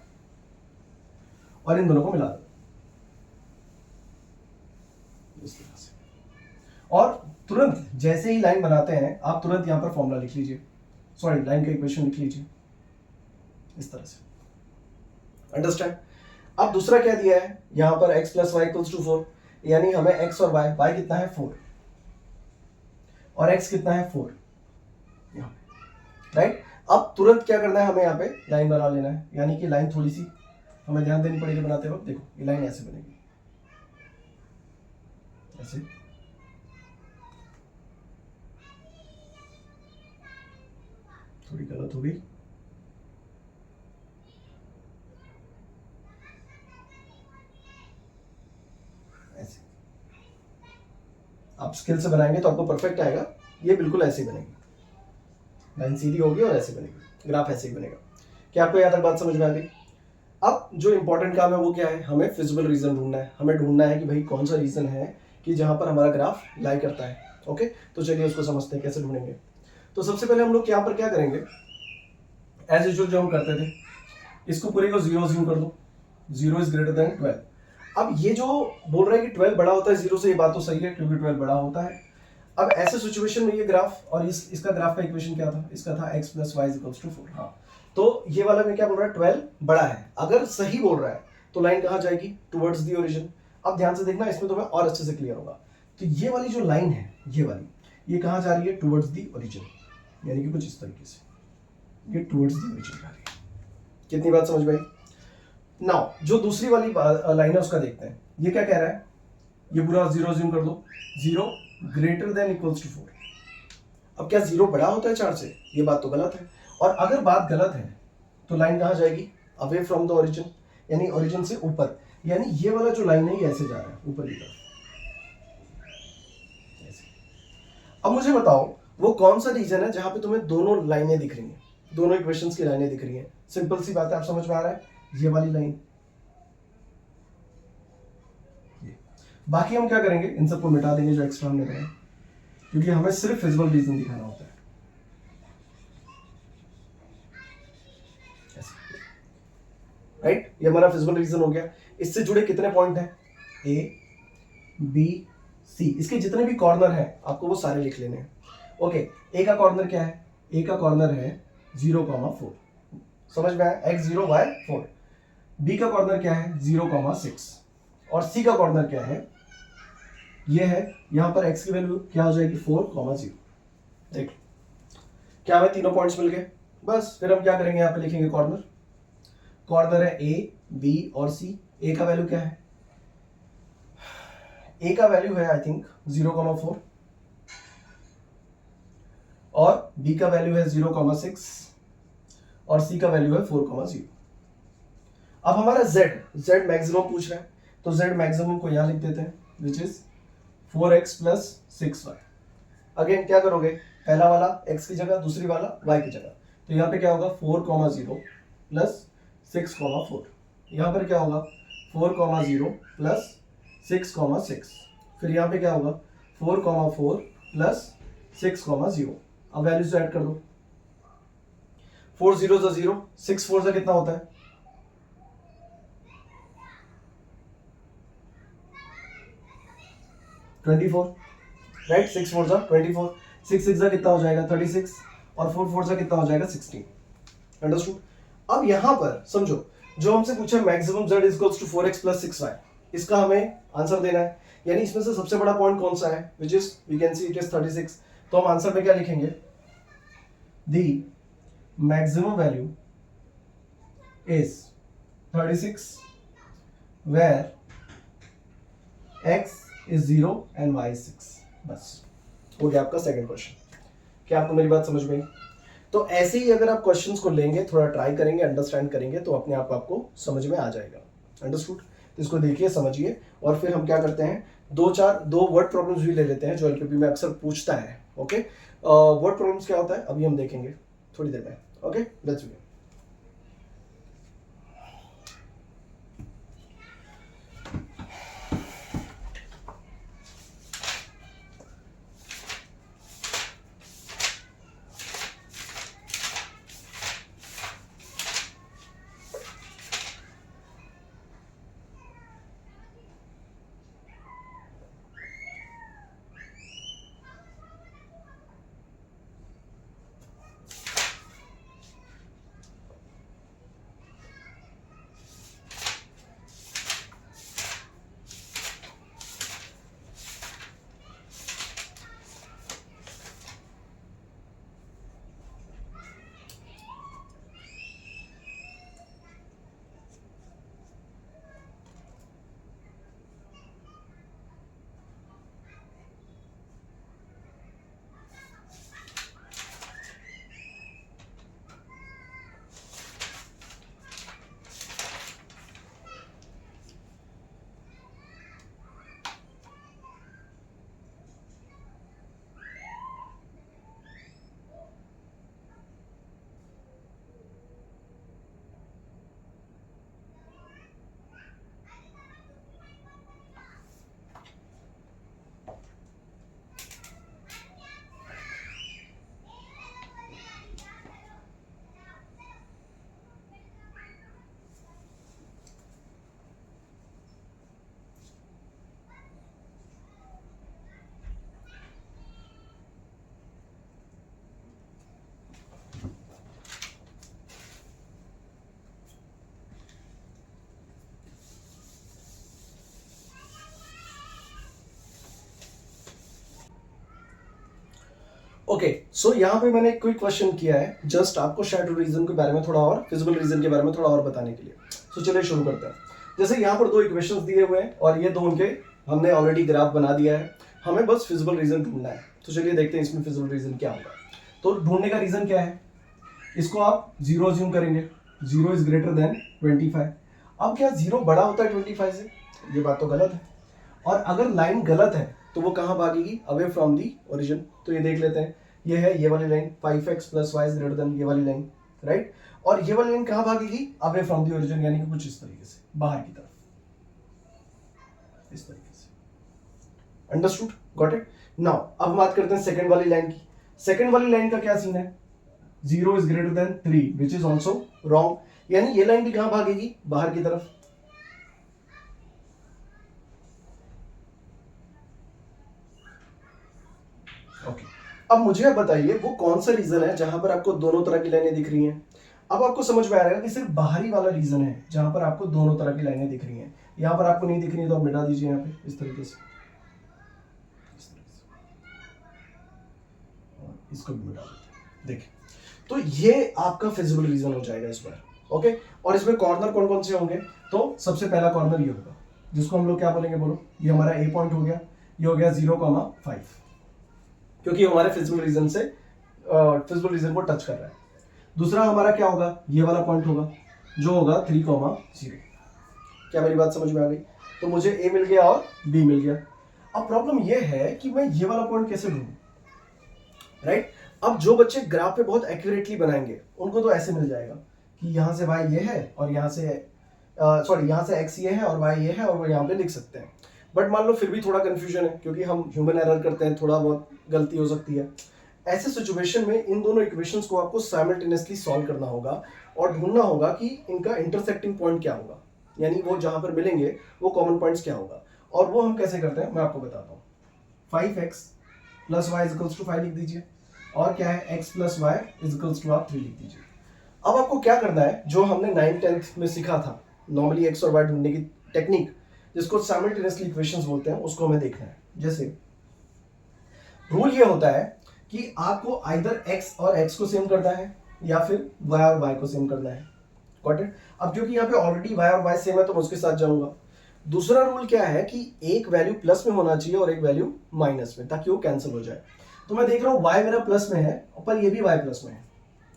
और इन दोनों को मिला दो इस तरह से। और तुरंत जैसे ही लाइन बनाते हैं आप तुरंत यहां पर फॉर्मूला लिख लीजिए, सॉरी लाइन का इक्वेशन लिख लीजिए इस तरह से, अंडरस्टैंड। अब दूसरा क्या दिया है, यहां पर x plus y equals to 4, यानी हमें x और y कितना है 4 और x कितना है 4, यहां पे, राइट। अब तुरंत क्या करना है, हमें यहाँ पे लाइन बना लेना है, यानी कि लाइन थोड़ी सी हमें ध्यान देनी पड़ेगी बनाते वक्त। देखो ये लाइन ऐसे बनेगी, ऐसे, थोड़ी गलत हो गई, ऐसे, आप स्किल से बनाएंगे तो आपको परफेक्ट आएगा। ये बिल्कुल ऐसे ही बनेगी, लाइन सीधी होगी और ऐसे बनेगी, ग्राफ ऐसे ही बनेगा। क्या आपको यहाँ तक बात समझ में आ गई? अब जो इंपॉर्टेंट काम है वो क्या है, हमें फिजिबल रीजन ढूंढना है। हमें ढूंढना है कि भाई कौन सा रीजन है कि जहां पर हमारा ग्राफ लाई करता है। ओके, तो चलिए उसको समझते हैं कैसे ढूंढेंगे। तो सबसे पहले हम लोग यहाँ पर क्या करेंगे, एज यूजुअल जो हम करते थे, इसको पूरे को 0 अज्यूम कर दो, 0 इज ग्रेटर देन 12। अब ये जो बोल रहा है कि 12 बड़ा होता है 0 से, ये बात तो सही है क्योंकि 12 बड़ा होता है। अब ऐसे सिचुएशन में ये ग्राफ और इसका ग्राफ का इक्वेशन क्या था, इसका था x plus y equals to 4। हाँ, तो ये वाला में क्या बोल रहा है, 12 बड़ा है। अगर सही बोल रहा है तो लाइन कहाँ जाएगी, टुवर्ड्स दी ओरिजिन। अब ध्यान से देखना, इसमें तो मैं और अच्छे से क्लियर होगा। तो ये वाली जो लाइन है, ये वाली, ये कहाँ जा रही है, टुवर्ड्स दी ओरिजिन, यानी कि कुछ इस तरीके से, ये टुवर्ड्स दी ओरिजिन जा रही है। कितनी बात समझ में आई? नाउ जो दूसरी वाली लाइन है उसका देखते हैं। ये क्या कह रहा है, ये पूरा 0 अज्यूम कर दो, 0 ग्रेटर देन इक्वल्स टू 4। अब क्या 0 बड़ा होता है 4 से, ये बात तो गलत है। और अगर बात गलत है तो लाइन कहाँ जाएगी, अवे फ्रॉम द ओरिजिन, यानी ओरिजिन से ऊपर। यानी ये वाला जो लाइन है ये ऐसे जा रहा है ऊपर की तरफ। अब मुझे बताओ वो कौन सा रीजन है जहां पे तुम्हें दोनों लाइनें दिख रही हैं, दोनों इक्वेशंस की लाइनें दिख रही हैं। सिंपल सी बात है, आप समझ में आ रहा है, ये वाली लाइन। बाकी हम क्या करेंगे, इन सबको मिटा देंगे जो एक्स्ट्रा हमने करा, क्योंकि हमें सिर्फ फिजिबल रीजन दिखाना होता है। राइट, ये हमारा फिजिबल रीजन हो गया। इससे जुड़े कितने पॉइंट हैं, ए बी सी, इसके जितने भी कॉर्नर हैं आपको वो सारे लिख लेने हैं। ओके, ए का कॉर्नर क्या है, ए का कॉर्नर है 0,4, समझ में आया, x0 y4। बी का कॉर्नर क्या है 0,6, और सी का कॉर्नर क्या है, ये है, यहां पर x की वैल्यू क्या हो जाएगी 4,0। देख क्या हमें तीनों पॉइंट्स मिल गए। बस फिर हम क्या करेंगे, यहाँ पे लिखेंगे कॉर्नर। कॉर्नर है ए बी और सी। ए का वैल्यू क्या है, ए का वैल्यू है आई थिंक 0,4, और बी का वैल्यू है 0,6, और सी का वैल्यू है 4,0। अब हमारा z मैक्सिमम पूछ रहा है, तो z मैक्सिमम को यहां लिख देते हैं, which is 4x plus 6y। Again क्या करोगे, पहला वाला x की जगह, दूसरी वाला y की जगह। तो यहाँ पे क्या होगा 4,0 प्लस 6,4। यहाँ पर क्या होगा 4,0 प्लस 6,6। फिर यहाँ पे क्या होगा 4,4 प्लस 6,0। अब वैल्यूज ऐड कर दो, 4 0 0, 6 4 कितना होता है, 24, राइट, 6 4 24, 6 6 कितना हो जाएगा 36, और 4 4 कितना हो जाएगा 16। अंडरस्टूड? अब यहां पर समझो, जो हमसे पूछा maximum z equals to 4x plus 6y, इसका हमें आंसर देना है। यानी इसमें से सबसे बड़ा पॉइंट कौन सा है, which is we can see it is 36। तो हम आंसर में क्या लिखेंगे, the maximum value is 36 where x is 0 and y is 6। बस हो गया आपका सेकंड क्वेश्चन। क्या आपको मेरी बात समझ में आई? तो ऐसे ही अगर आप क्वेश्चंस को लेंगे, थोड़ा ट्राई करेंगे, अंडरस्टैंड करेंगे, तो अपने आप आपको समझ में आ जाएगा। अंडरस्टूड? तो इसको देखिए, समझिए, और फिर हम क्या करते हैं, दो वर्ड प्रॉब्लम्स भी ले लेते हैं जो एलपीपी में अक्सर पूछता है। ओके, वर्ड प्रॉब्लम्स क्या होता है अभी हम देखेंगे थोड़ी देर में। Okay, let's begin. ओके, सो यहाँ पे मैंने कोई क्वेश्चन किया है जस्ट आपको शैडो रीजन के बारे में थोड़ा और, फिजिबल रीजन के बारे में थोड़ा और बताने के लिए। सो चलिए शुरू करते हैं। जैसे यहाँ पर दो इक्वेशंस दिए हुए हैं और ये दो उनके हमने ऑलरेडी ग्राफ बना दिया है, हमें बस फिजिबल रीजन ढूंढना है। तो चलिए देखते हैं इसमें फिजिबल रीजन क्या होगा। तो ढूंढने का रीजन क्या है, इसको आप जीरो अज्यूम करेंगे, जीरो इज ग्रेटर देन 25। अब क्या जीरो बड़ा होता है 25 से? ये बात तो गलत है। और अगर लाइन गलत है तो वो कहाँ भागेगी, अवे फ्रॉम दी ओरिजिन। तो ये देख लेते हैं, ये है ये वाली line 5x plus y is greater than ये वाली लाइन, राइट। और ये वाली लाइन कहाँ भागेगी, अवे फ्रॉम दी ओरिजिन, यानी कि कुछ इस तरीके से बाहर की तरफ, इस तरीके से। Understood, got it. नाउ अब बात करते हैं सेकंड वाली लाइन की। सेकंड वाली लाइन का क्या सीन है, 0 is greater then 3 which is also wrong, यानी ये लाइन भी कहां भागेगी, बाहर की तरफ। ओके, अब मुझे आप बताइए वो कौन सा रीजन है जहां पर आपको दोनों तरह की लाइनें दिख रही हैं। अब आपको समझ में आ रहा है कि सिर्फ बाहरी वाला रीजन है जहां पर आपको दोनों तरह की लाइनें दिख रही हैं। यहां पर आपको नहीं दिख रही है तो आप मिटा दीजिए यहाँ पे इस तरीके से, और इसको भी मिटा दीजिए। देखिए, तो ये आपका फिजिबल रीजन हो जाएगा इस बार। ओके, और इसमें कॉर्नर कौन कौन से होंगे, तो सबसे पहला कॉर्नर ये होगा जिसको हम लोग क्या बोलेंगे, बोलो। ये हमारा ए पॉइंट हो गया, ये हो गया 0,5, क्योंकि हमारे फिजिबल रीजन से फिजिबल रीजन को टच कर रहा है। दूसरा हमारा क्या होगा, ये वाला पॉइंट होगा जो होगा 3,0। क्या मेरी बात समझ में आ गई? तो मुझे ए मिल गया और बी मिल गया। अब प्रॉब्लम ये है कि मैं ये वाला पॉइंट कैसे ढूंढूं, राइट। अब जो बच्चे ग्राफ पे बहुत एक्यूरेटली बनाएंगे उनको तो ऐसे मिल जाएगा कि यहां से y ये है और यहां से सॉरी यहां से x ये है और y ये है, और वो यहां पे लिख सकते हैं। बट मान लो फिर भी थोड़ा कंफ्यूजन है क्योंकि हम ह्यूमन एरर करते हैं, थोड़ा बहुत गलती हो सकती है। ऐसे सिचुएशन में इन दोनों इक्वेशंस को आपको साइमल्टेनियसली सॉल्व करना होगा और ढूंढना होगा कि इनका इंटरसेक्टिंग पॉइंट क्या होगा, यानी वो जहां पर मिलेंगे वो कॉमन पॉइंट्स क्या होगा। और वो हम कैसे करते हैं मैं आपको बताता हूँ। 5x plus y equals to 5 लिख दीजिए, और क्या है x plus y equals to आप 3 लिख दीजिए। अब आपको क्या करना है, जो हमने 9th-10th में सीखा था नॉर्मली x और y ढूंढने की टेक्निक, जिसको साइमल्टेनियसली इक्वेशंस बोलते हैं, उसको हमें देखना है। जैसे रूल ये होता है कि आपको आइदर x और x को सेम करना है या फिर y और y को सेम करना है, गॉट इट। अब क्योंकि यहाँ पे ऑलरेडी y और y सेम है तो मैं उसके साथ जाऊंगा। दूसरा रूल क्या है कि एक वैल्यू प्लस में होना चाहिए और एक वैल्यू माइनस में, ताकि वो कैंसिल हो जाए। तो मैं देख रहा हूं y मेरा प्लस में है पर ये भी y प्लस में है,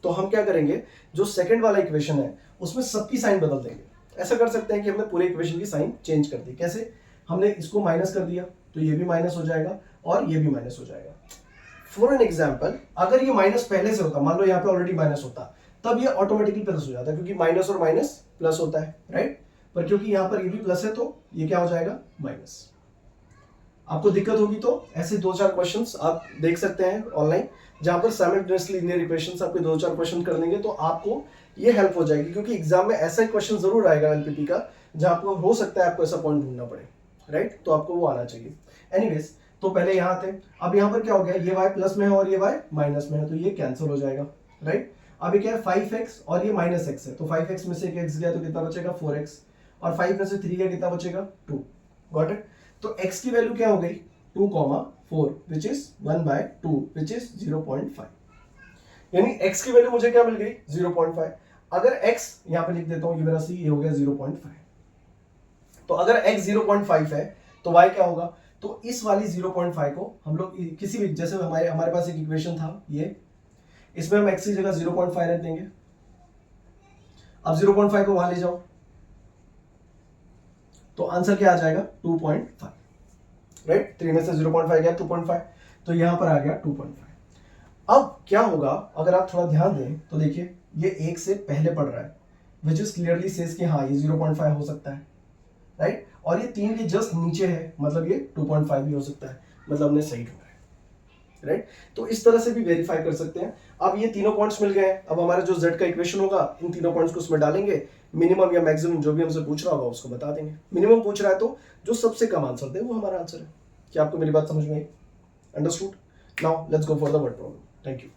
तो हम क्या करेंगे, जो सेकंड वाला इक्वेशन है उसमें सबकी साइन बदल देंगे। ऐसा कर सकते हैं कि हमने पूरे इक्वेशन की साइन चेंज कर दी। कैसे, हमने इसको माइनस कर दिया तो ये भी माइनस हो जाएगा और ये भी माइनस हो जाएगा। फॉर एन एग्जाम्पल, अगर ये माइनस पहले से होता, मान लो यहाँ पे ऑलरेडी माइनस होता, तब ये ऑटोमेटिकली प्लस हो जाता, क्योंकि माइनस और माइनस प्लस होता है, राइट। पर क्योंकि यहाँ पर ये भी प्लस है तो ये क्या हो जाएगा, माइनस। आपको दिक्कत होगी तो ऐसे 2-4 क्वेश्चंस आप देख सकते हैं ऑनलाइन, जहां पर साइमल्टेनियसली लीनियर इक्वेशंस आपके 2-4 क्वेश्चन कर देंगे, तो आपको ये हेल्प हो जाएगी। क्योंकि एग्जाम में ऐसा ही क्वेश्चन जरूर आएगा एलपीपी का, जहां आपको हो सकता है आपको ऐसा पॉइंट ढूंढना पड़े, राइट। तो आपको वो आना चाहिए। एनीवेज, तो पहले यहाँ थे, अब यहाँ पर क्या हो गया, ये y प्लस में है और ये y माइनस में है, तो ये कैंसिल हो जाएगा, राइट। अब ये क्या है, 5x और ये माइनस x है, तो 5x में से एक x गया तो कितना बचेगा, 4x, और 5 में से 3 गया कितना बचेगा, 2, गॉट इट। तो x की वैल्यू क्या हो गई, 2,4 विच इज 1/2 विच इज 0.5, यानी x की वैल्यू मुझे क्या मिल गई, 0.5। अगर x यहां पे लिख देता हूं, ये मेरा c, ये हो गया 0.5। तो अगर x 0.5 है तो y क्या होगा, तो इस वाली 0.5 को हम लोग किसी भी, जैसे हमारे पास एक इक्वेशन था ये, इसमें हम x की जगह 0.5 रख देंगे। अब 0.5 को वहां ले जाओ तो आंसर क्या आ जाएगा, 2.5, राइट। 3 में से 0.5 गया 2.5, तो यहां पर आ गया 2.5। अब क्या होगा, अगर आप थोड़ा ध्यान दें तो देखिए ये 1 से पहले पड़ रहा है, विच इज क्लियरली सेज कि हाँ ये 0.5 हो सकता है, राइट। और ये 3 के जस्ट नीचे है, मतलब ये 2.5 भी हो सकता है, मतलब हमने सही ढूंढा है, राइट। तो इस तरह से भी वेरीफाई कर सकते हैं। अब ये तीनों पॉइंट्स मिल गए हैं, अब हमारा जो z का इक्वेशन होगा इन तीनों पॉइंट्स को उसमें डालेंगे, मिनिमम या मैक्सिमम जो भी हमसे पूछ रहा होगा उसको बता देंगे। मिनिमम पूछ रहा है तो जो सबसे कम आंसर दे वो हमारा आंसर है। क्या आपको मेरी बात समझ में आई, understood. Now let's go for the word problem. Thank you.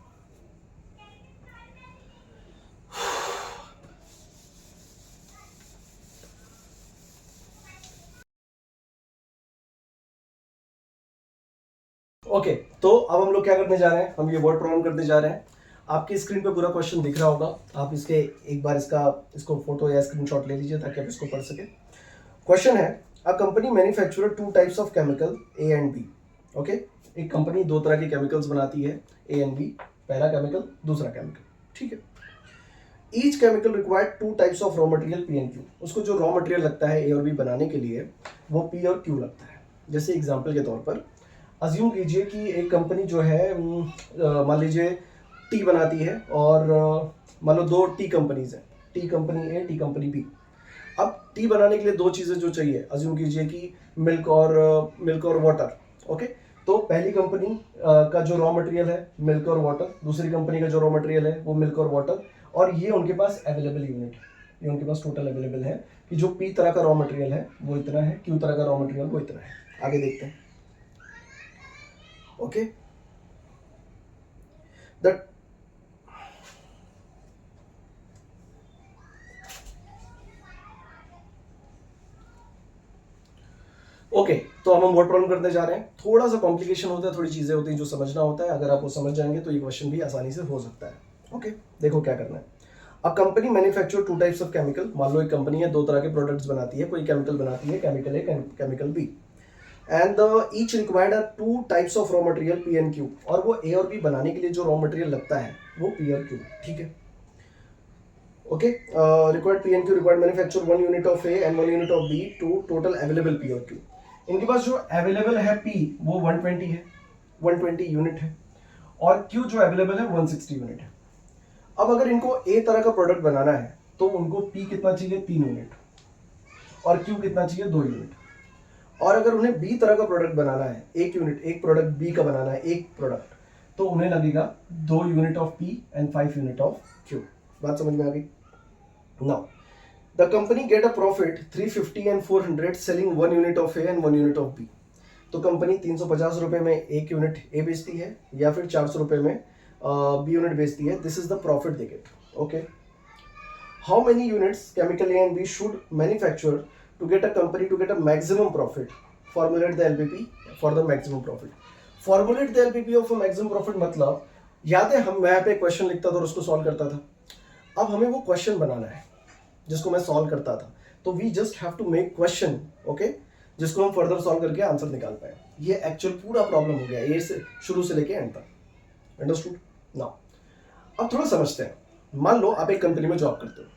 Okay, तो अब हम लोग क्या करने जा रहे हैं, हम ये वर्ड प्रॉब्लम करने जा रहे हैं। आपकी स्क्रीन पे पूरा क्वेश्चन दिख रहा होगा, आप इसके एक बार इसको फोटो या स्क्रीनशॉट ले लीजिए ताकि आप इसको पढ़ सके। क्वेश्चन है, a company manufacture two types of chemical A and B. Okay, एक कंपनी दो तरह के केमिकल्स बनाती है, ए एंड बी, पहला केमिकल दूसरा केमिकल, ठीक है। Each chemical required two types of raw material P and Q. उसको जो रॉ मटेरियल लगता है ए और बी बनाने के लिए वो पी और क्यू लगता है। जैसे एग्जाम्पल के तौर पर अज्यूम कीजिए कि एक कंपनी जो है मान लीजिए टी बनाती है और मान लो दो टी कंपनीज हैं, टी कंपनी ए, टी कंपनी बी। अब टी बनाने के लिए दो चीज़ें जो चाहिए, अज्यूम कीजिए कि मिल्क और वाटर। ओके, तो पहली कंपनी का जो रॉ मटेरियल है मिल्क और वाटर, दूसरी कंपनी का जो रॉ मटेरियल है वो मिल्क और वाटर, और ये उनके पास अवेलेबल यूनिट है, ये उनके पास टोटल अवेलेबल है कि जो पी तरह का रॉ मटेरियल है वो इतना है, क्यू तरह का रॉ मटेरियल वो इतना है। आगे देखते हैं। ओके, दैट ओके, तो अब हम वर्ड प्रॉब्लम करने जा रहे हैं। थोड़ा सा कॉम्प्लिकेशन होता है, थोड़ी चीजें होती हैं जो समझना होता है। अगर आप वो समझ जाएंगे तो ये क्वेश्चन भी आसानी से हो सकता है। ओके, देखो क्या करना है। A company manufacture two types of chemical. मान लो एक कंपनी है, दो तरह के प्रोडक्ट्स बनाती है, कोई केमिकल बनाती है, chemical A, chemical B, and each required are two types of raw material P and Q. और वो ए और बी बनाने के लिए जो रॉ मटेरियल लगता है वो पी और क्यू, ठीक है। Okay, required P and Q required manufacture 1 unit of A and 1 unit of B to total available P और क्यू। इनके पास जो अवेलेबल है पी वो 120 है, 120 यूनिट है, और क्यू जो अवेलेबल है 160 यूनिट है। अब अगर इनको ए तरह का प्रोडक्ट बनाना है तो उनको पी कितना चाहिए, 3 यूनिट, और क्यू कितना चाहिए, 2 यूनिट। और अगर उन्हें बी तरह का प्रोडक्ट बनाना है, 1 यूनिट, एक प्रोडक्ट बी का बनाना है, एक प्रोडक्ट, तो उन्हें लगेगा 2 unit of P and 5 unit of Q. बात समझ में आ गई? Now the company get a profit 350 and 400 selling 1 unit of A and 1 unit of B. तो कंपनी 350 रुपए में एक यूनिट ए बेचती है या फिर 400 रुपए में बी यूनिट बेचती है। This is the profit they get. Okay, how many units chemical A and B should manufacture to get a company to get a maximum profit? Formulate the LPP for the maximum profit. Formulate the LPP of maximum profit मतलब, याद है हम यहाँ पे क्वेश्चन लिखता था और उसको सॉल्व करता था। अब हमें वो क्वेश्चन बनाना है जिसको मैं सॉल्व करता था, तो we just have to make question, okay, जिसको हम फर्दर सॉल्व करके आंसर निकाल पाए। ये एक्चुअल पूरा प्रॉब्लम हो गया, ये से शुरू से लेके एंड तक। अंडरस्टूड? नाउ अब थोड़ा समझते हैं। मान लो आप एक कंपनी में जॉब करते हो,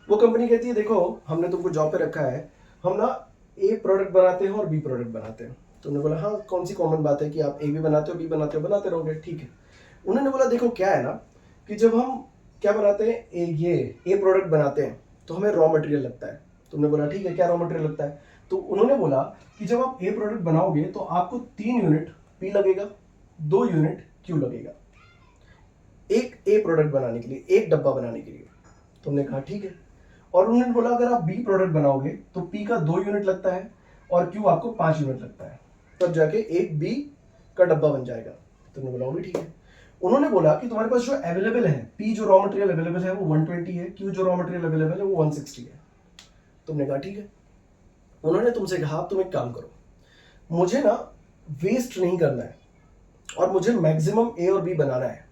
वो कंपनी कहती है देखो हमने तुमको जॉब पे रखा है, हम ना ए प्रोडक्ट बनाते हैं और बी प्रोडक्ट बनाते हैं। तुमने बोला हाँ, कौन सी कॉमन बात है कि आप ए भी बनाते हो बी बनाते हो, बनाते रहोगे, ठीक है। उन्होंने बोला देखो क्या है ना कि जब हम क्या बनाते हैं, ए प्रोडक्ट बनाते हैं तो हमें रॉ मटेरियल लगता है। तुमने बोला ठीक है, क्या रॉ मटेरियल लगता है? तो उन्होंने बोला कि जब आप ए प्रोडक्ट बनाओगे तो आपको 3 यूनिट पी लगेगा, 2 यूनिट क्यू लगेगा, एक ए प्रोडक्ट बनाने के लिए, एक डब्बा बनाने के लिए। तुमने कहा ठीक है। और उन्होंने बोला अगर आप बी प्रोडक्ट बनाओगे तो पी का 2 यूनिट लगता है और क्यू आपको 5 यूनिट लगता है, तब जाके एक बी का डब्बा बन जाएगा। तुमने बोला वो भी ठीक है। उन्होंने बोला कि तुम्हारे पास जो अवेलेबल है, पी जो रॉ मटेरियल अवेलेबल है वो 120 है, क्यू जो रॉ मटेरियल अवेलेबल है वो 160 है। तुमने कहा ठीक है। उन्होंने तुमसे कहा तुम एक काम करो, मुझे ना वेस्ट नहीं करना है और मुझे मैक्सिमम ए और बी बनाना है,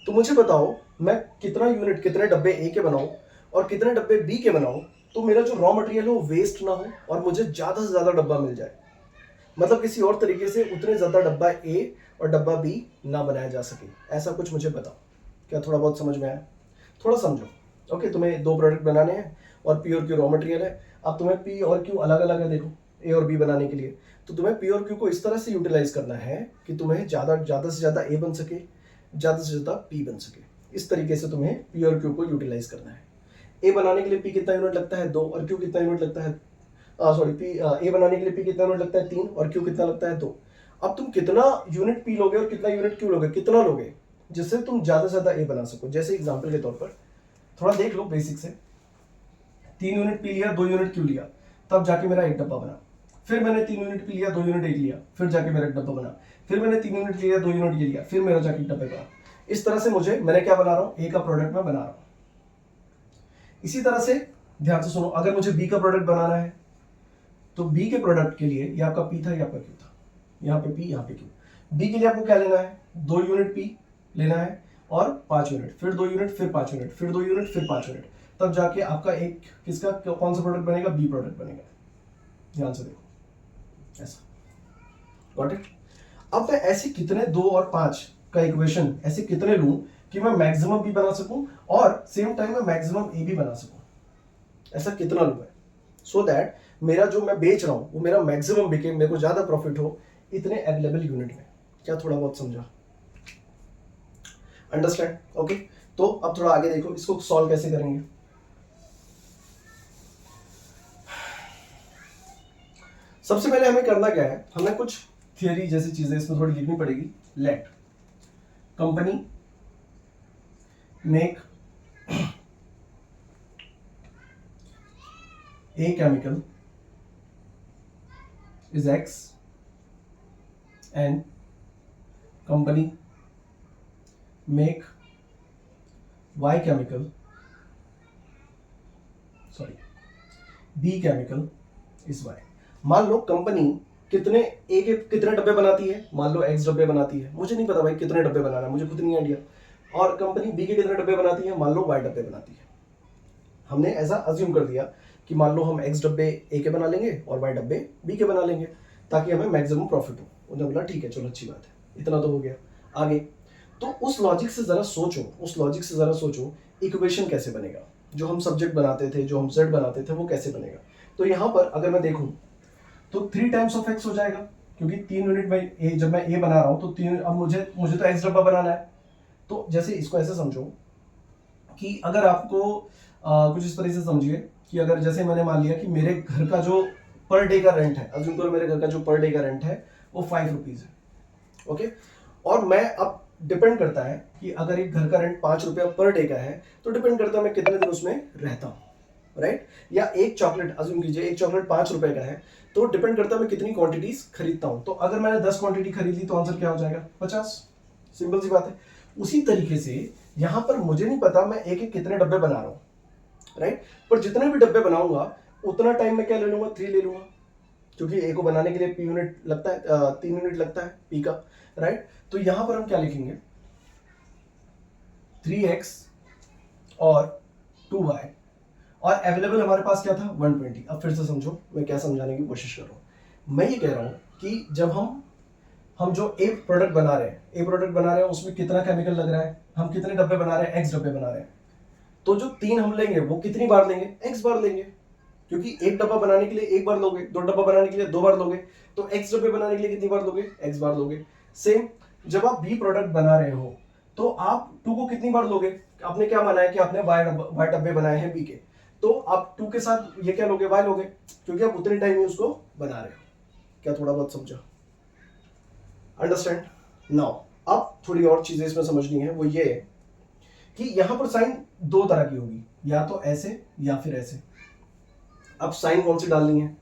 तो मुझे बताओ मैं कितना यूनिट, कितने डब्बे ए के बनाऊं और कितने डब्बे बी के बनाऊं, तो मेरा जो रॉ मटेरियल है वो वेस्ट ना हो और मुझे ज्यादा से ज्यादा डब्बा मिल जाए। मतलब किसी और तरीके से उतने ज्यादा डब्बा ए और डब्बा बी ना बनाया जा सके, ऐसा कुछ मुझे बताओ। क्या थोड़ा बहुत समझ में आया? थोड़ा समझो। ओके, तुम्हें 2 प्रोडक्ट बनाने हैं और पी और क्यू रॉ मटेरियल है। अब तुम्हें पी और क्यू अलग अलग है, देखो ए और बी बनाने के लिए, तो तुम्हें पी और क्यू को इस तरह से यूटिलाइज करना है कि तुम्हें ज्यादा से ज्यादा ए बन सके, ज्यादा से ज्यादा पी बन सके। इस तरीके से तुम्हें पी और क्यू को यूटिलाइज करना है। ए बनाने के लिए पी कितना यूनिट लगता है, 2, और क्यू कितना यूनिट लगता है, ए बनाने के लिए पी कितना यूनिट लगता है, 3, और क्यू कितना लगता है, 2। अब तुम कितना यूनिट पी लोगे और कितना यूनिट क्यू लोगे, कितना लोगे जिससे तुम ज्यादा से ज्यादा ए बना सको। जैसे एग्जांपल के तौर पर थोड़ा देख लो बेसिक से, 3 यूनिट पी लिया, 2 यूनिट क्यू लिया, तब जाके मेरा एक डब्बा बना। फिर मैंने 3 यूनिट पी लिया, 2 यूनिट ए लिया, फिर जाके मेरा एक डब्बा बना। फिर मैंने 3 यूनिट लिया, 2 यूनिट ये लिया, फिर मेरा जाके एक डब्बा बना। इस तरह से मैंने क्या बना रहा हूं, ए का प्रोडक्ट मैं बना रहा हूं। इसी तरह से ध्यान से सुनो, अगर मुझे बी का प्रोडक्ट बनाना है तो बी के प्रोडक्ट के लिए ये आपका पी था, ये आपका क्यू था, यहाँ पे पी यहाँ पे क्यू। बी के लिए आपको क्या लेना है, 2 यूनिट पी लेना है और 5 यूनिट, फिर 2 यूनिट, फिर 5 यूनिट, फिर 2 यूनिट, फिर 5 यूनिट, तब जाके आपका एक किसका कौन सा प्रोडक्ट बनेगा, बी प्रोडक्ट बनेगा। ध्यान से देखो, ऐसा, गॉट इट। अब मैं ऐसे कितने 2 और 5 का इक्वेशन ऐसे कितने लूं कि मैं मैक्सिमम बी बना सकूं और सेम टाइम में मैक्सिमम ए भी बना सकूं, ऐसा कितना लूं मैं, सो दैट मेरा जो मैं बेच रहा हूं वो मेरा मैक्सिमम बिके, मेरे को ज्यादा प्रॉफिट हो इतने अवेलेबल यूनिट में। क्या थोड़ा बहुत समझा, अंडरस्टैंड? ओके, तो अब थोड़ा आगे देखो, इसको सॉल्व कैसे करेंगे। सबसे पहले हमें करना क्या है, हमें कुछ थियरी जैसी चीजें इसमें थोड़ी लिखनी पड़ेगी। Let company make A chemical is x and company make y chemical, sorry B chemical is y. मान लो कंपनी कितने ए के कितने डब्बे बनाती है, मान लो एक्स डब्बे बनाती है, मुझे नहीं पता भाई कितने डब्बे बनाना है, मुझे खुद नहीं आइडिया। और कंपनी बी के कितने डब्बे बनाती है, मान लो वाई डब्बे बनाती है। हमने ऐसा अज्यूम कर दिया कि मान लो हम एक्स डब्बे ए के बना लेंगे और वाई डब्बे बी के बना लेंगे ताकि हमें मैक्सिमम प्रॉफिट हो। उन्होंने बोला ठीक है चलो अच्छी बात है, इतना तो हो गया। आगे तो उस लॉजिक से जरा सोचो, उस लॉजिक से जरा सोचो इक्वेशन कैसे बनेगा, जो हम सब्जेक्ट बनाते थे, जो हम जेड बनाते थे, वो कैसे बनेगा। तो यहाँ पर अगर मैं देखूं तो 3 टाइम्स ऑफ एक्स हो जाएगा, क्योंकि 3 यूनिट में ए, जब मैं ए बना रहा हूं तो 3, अब मुझे तो एक्स डब्बा बनाना है। तो जैसे इसको ऐसे समझो कि अगर आपको कुछ इस तरह से समझिए कि अगर जैसे मैंने मान लिया कि मेरे घर का जो पर डे का रेंट है, अज्यूम करो मेरे घर का जो पर डे का रेंट है वो 5 रुपीज है, ओके। और मैं अब डिपेंड करता है कि अगर एक घर का रेंट 5 रुपया पर डे का है तो डिपेंड करता है मैं कितने दिन उसमें रहता हूँ, राइट। या एक चॉकलेट अज्यूम कीजिए, एक चॉकलेट 5 रुपए का है, तो डिपेंड करता है मैं कितनी क्वांटिटीज खरीदता हूं। तो अगर मैंने 10 क्वांटिटी खरीद ली तो आंसर क्या हो जाएगा, 50। सिंपल सी बात है। उसी तरीके से यहां पर मुझे नहीं पता मैं एक एक कितने डब्बे बना रहा हूं, राइट। पर जितने भी डब्बे बनाऊंगा उतना टाइम मैं क्या ले लूंगा, 3 ले लूंगा, क्योंकि ए को बनाने के लिए पी यूनिट लगता है, 3 यूनिट लगता है पी का, राइट। तो यहां पर हम क्या लिखेंगे, 3x और 2y, और अवेलेबल हमारे पास क्या था, 120। अब फिर से समझो मैं क्या समझाने की कोशिश कर रहा हूं। मैं ये कह रहा हूं कि जब हम जो ए प्रोडक्ट बना रहे हैं, ए प्रोडक्ट बना रहे हैं उसमें कितना केमिकल लग रहा है, हम कितने डब्बे बना रहे हैं, एक्स डब्बे बना रहे हैं। तो जो 3 हम लेंगे वो कितनी बार लेंगे, एक्स बार लेंगे, क्योंकि एक डब्बा बनाने के लिए एक बार लोगे, 2 डब्बा बनाने के लिए 2 बार लोगे, तो एक्स डब्बे बनाने के लिए कितनी बार लोगे, एक्स बार लोगे। सेम जब आप बी प्रोडक्ट बना रहे हो तो आप 2 को कितनी बार लोगे, आपने क्या माना है कि आपने वाई डब्बे बनाए हैं बी के, तो आप 2 के साथ ये क्या लोगे, वाई लोगे, क्योंकि आप उतने टाइम में उसको बना रहे हो। क्या थोड़ा बहुत समझा, अंडरस्टैंड? नाउ अब थोड़ी और चीजें इसमें समझनी है, वो ये है कि यहां पर साइन 2 तरह की होगी, या तो ऐसे या फिर ऐसे। अब साइन कौन सी डालनी है,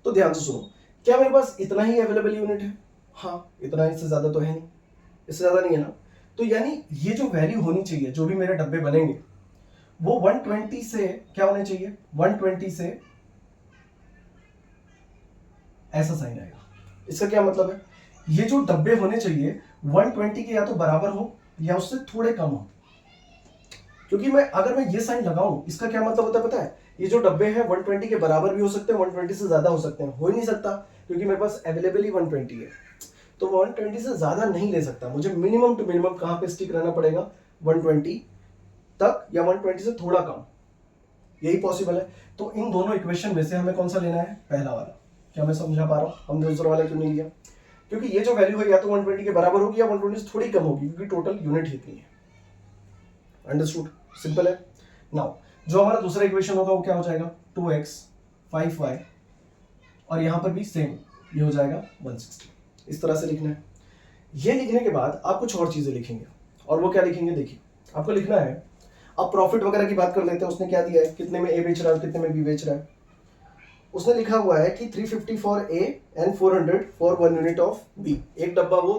तो ध्यान से सुनो। क्या मेरे पास इतना ही अवेलेबल यूनिट है, हाँ इतना, इससे ज्यादा तो है नहीं, इससे ज्यादा नहीं है ना। तो यानी ये जो वैल्यू होनी चाहिए, जो भी मेरे डब्बे बनेंगे वो 120 से क्या होने चाहिए, 120 से ऐसा साइन आएगा। इसका क्या मतलब है, ये जो डब्बे होने चाहिए 120 के या तो बराबर हो या उससे थोड़े कम हो। क्योंकि मैं अगर मैं ये साइन लगाऊं, इसका क्या मतलब होता है पता है, ये जो डब्बे हैं 120 के बराबर भी हो सकते हैं, 120 से ज्यादा हो सकते हैं, हो ही नहीं सकता क्योंकि मेरे पास अवेलेबल ही 120 है। तो 120 से ज्यादा नहीं ले सकता, मुझे मिनिमम टू मिनिमम कहां पे स्टिक रहना पड़ेगा, 120 तक या 120 से थोड़ा कम, यही पॉसिबल है। तो इन दोनों इक्वेशन में से हमें कौन सा लेना है, पहला वाला। क्या मैं समझा पा रहा हूं, हमने दूसरा वाला क्यों नहीं लिया, क्योंकि ये जो वैल्यू है या तो 120 के बराबर होगी या 120 से थोड़ी कम होगी, क्योंकि टोटल यूनिट ही इतनी है। अंडरस्टूड, सिंपल है। नाउ जो हमारा दूसरा इक्वेशन होगा वो क्या हो जाएगा, 2x 5y, और यहां पर भी सेम, ये हो जाएगा 160। इस तरह से लिखना है। ये लिखने के बाद आप कुछ और चीजें लिखेंगे, और वो क्या लिखेंगे, देखिए आपको लिखना है, अब प्रॉफिट वगैरह की बात कर लेते हैं। उसने क्या दिया है, कितने में ए बेच रहा है, कितने में बी बेच रहा है। उसने लिखा हुआ है कि 350 for A and 400 for 1 unit of B. एक डब्बा वो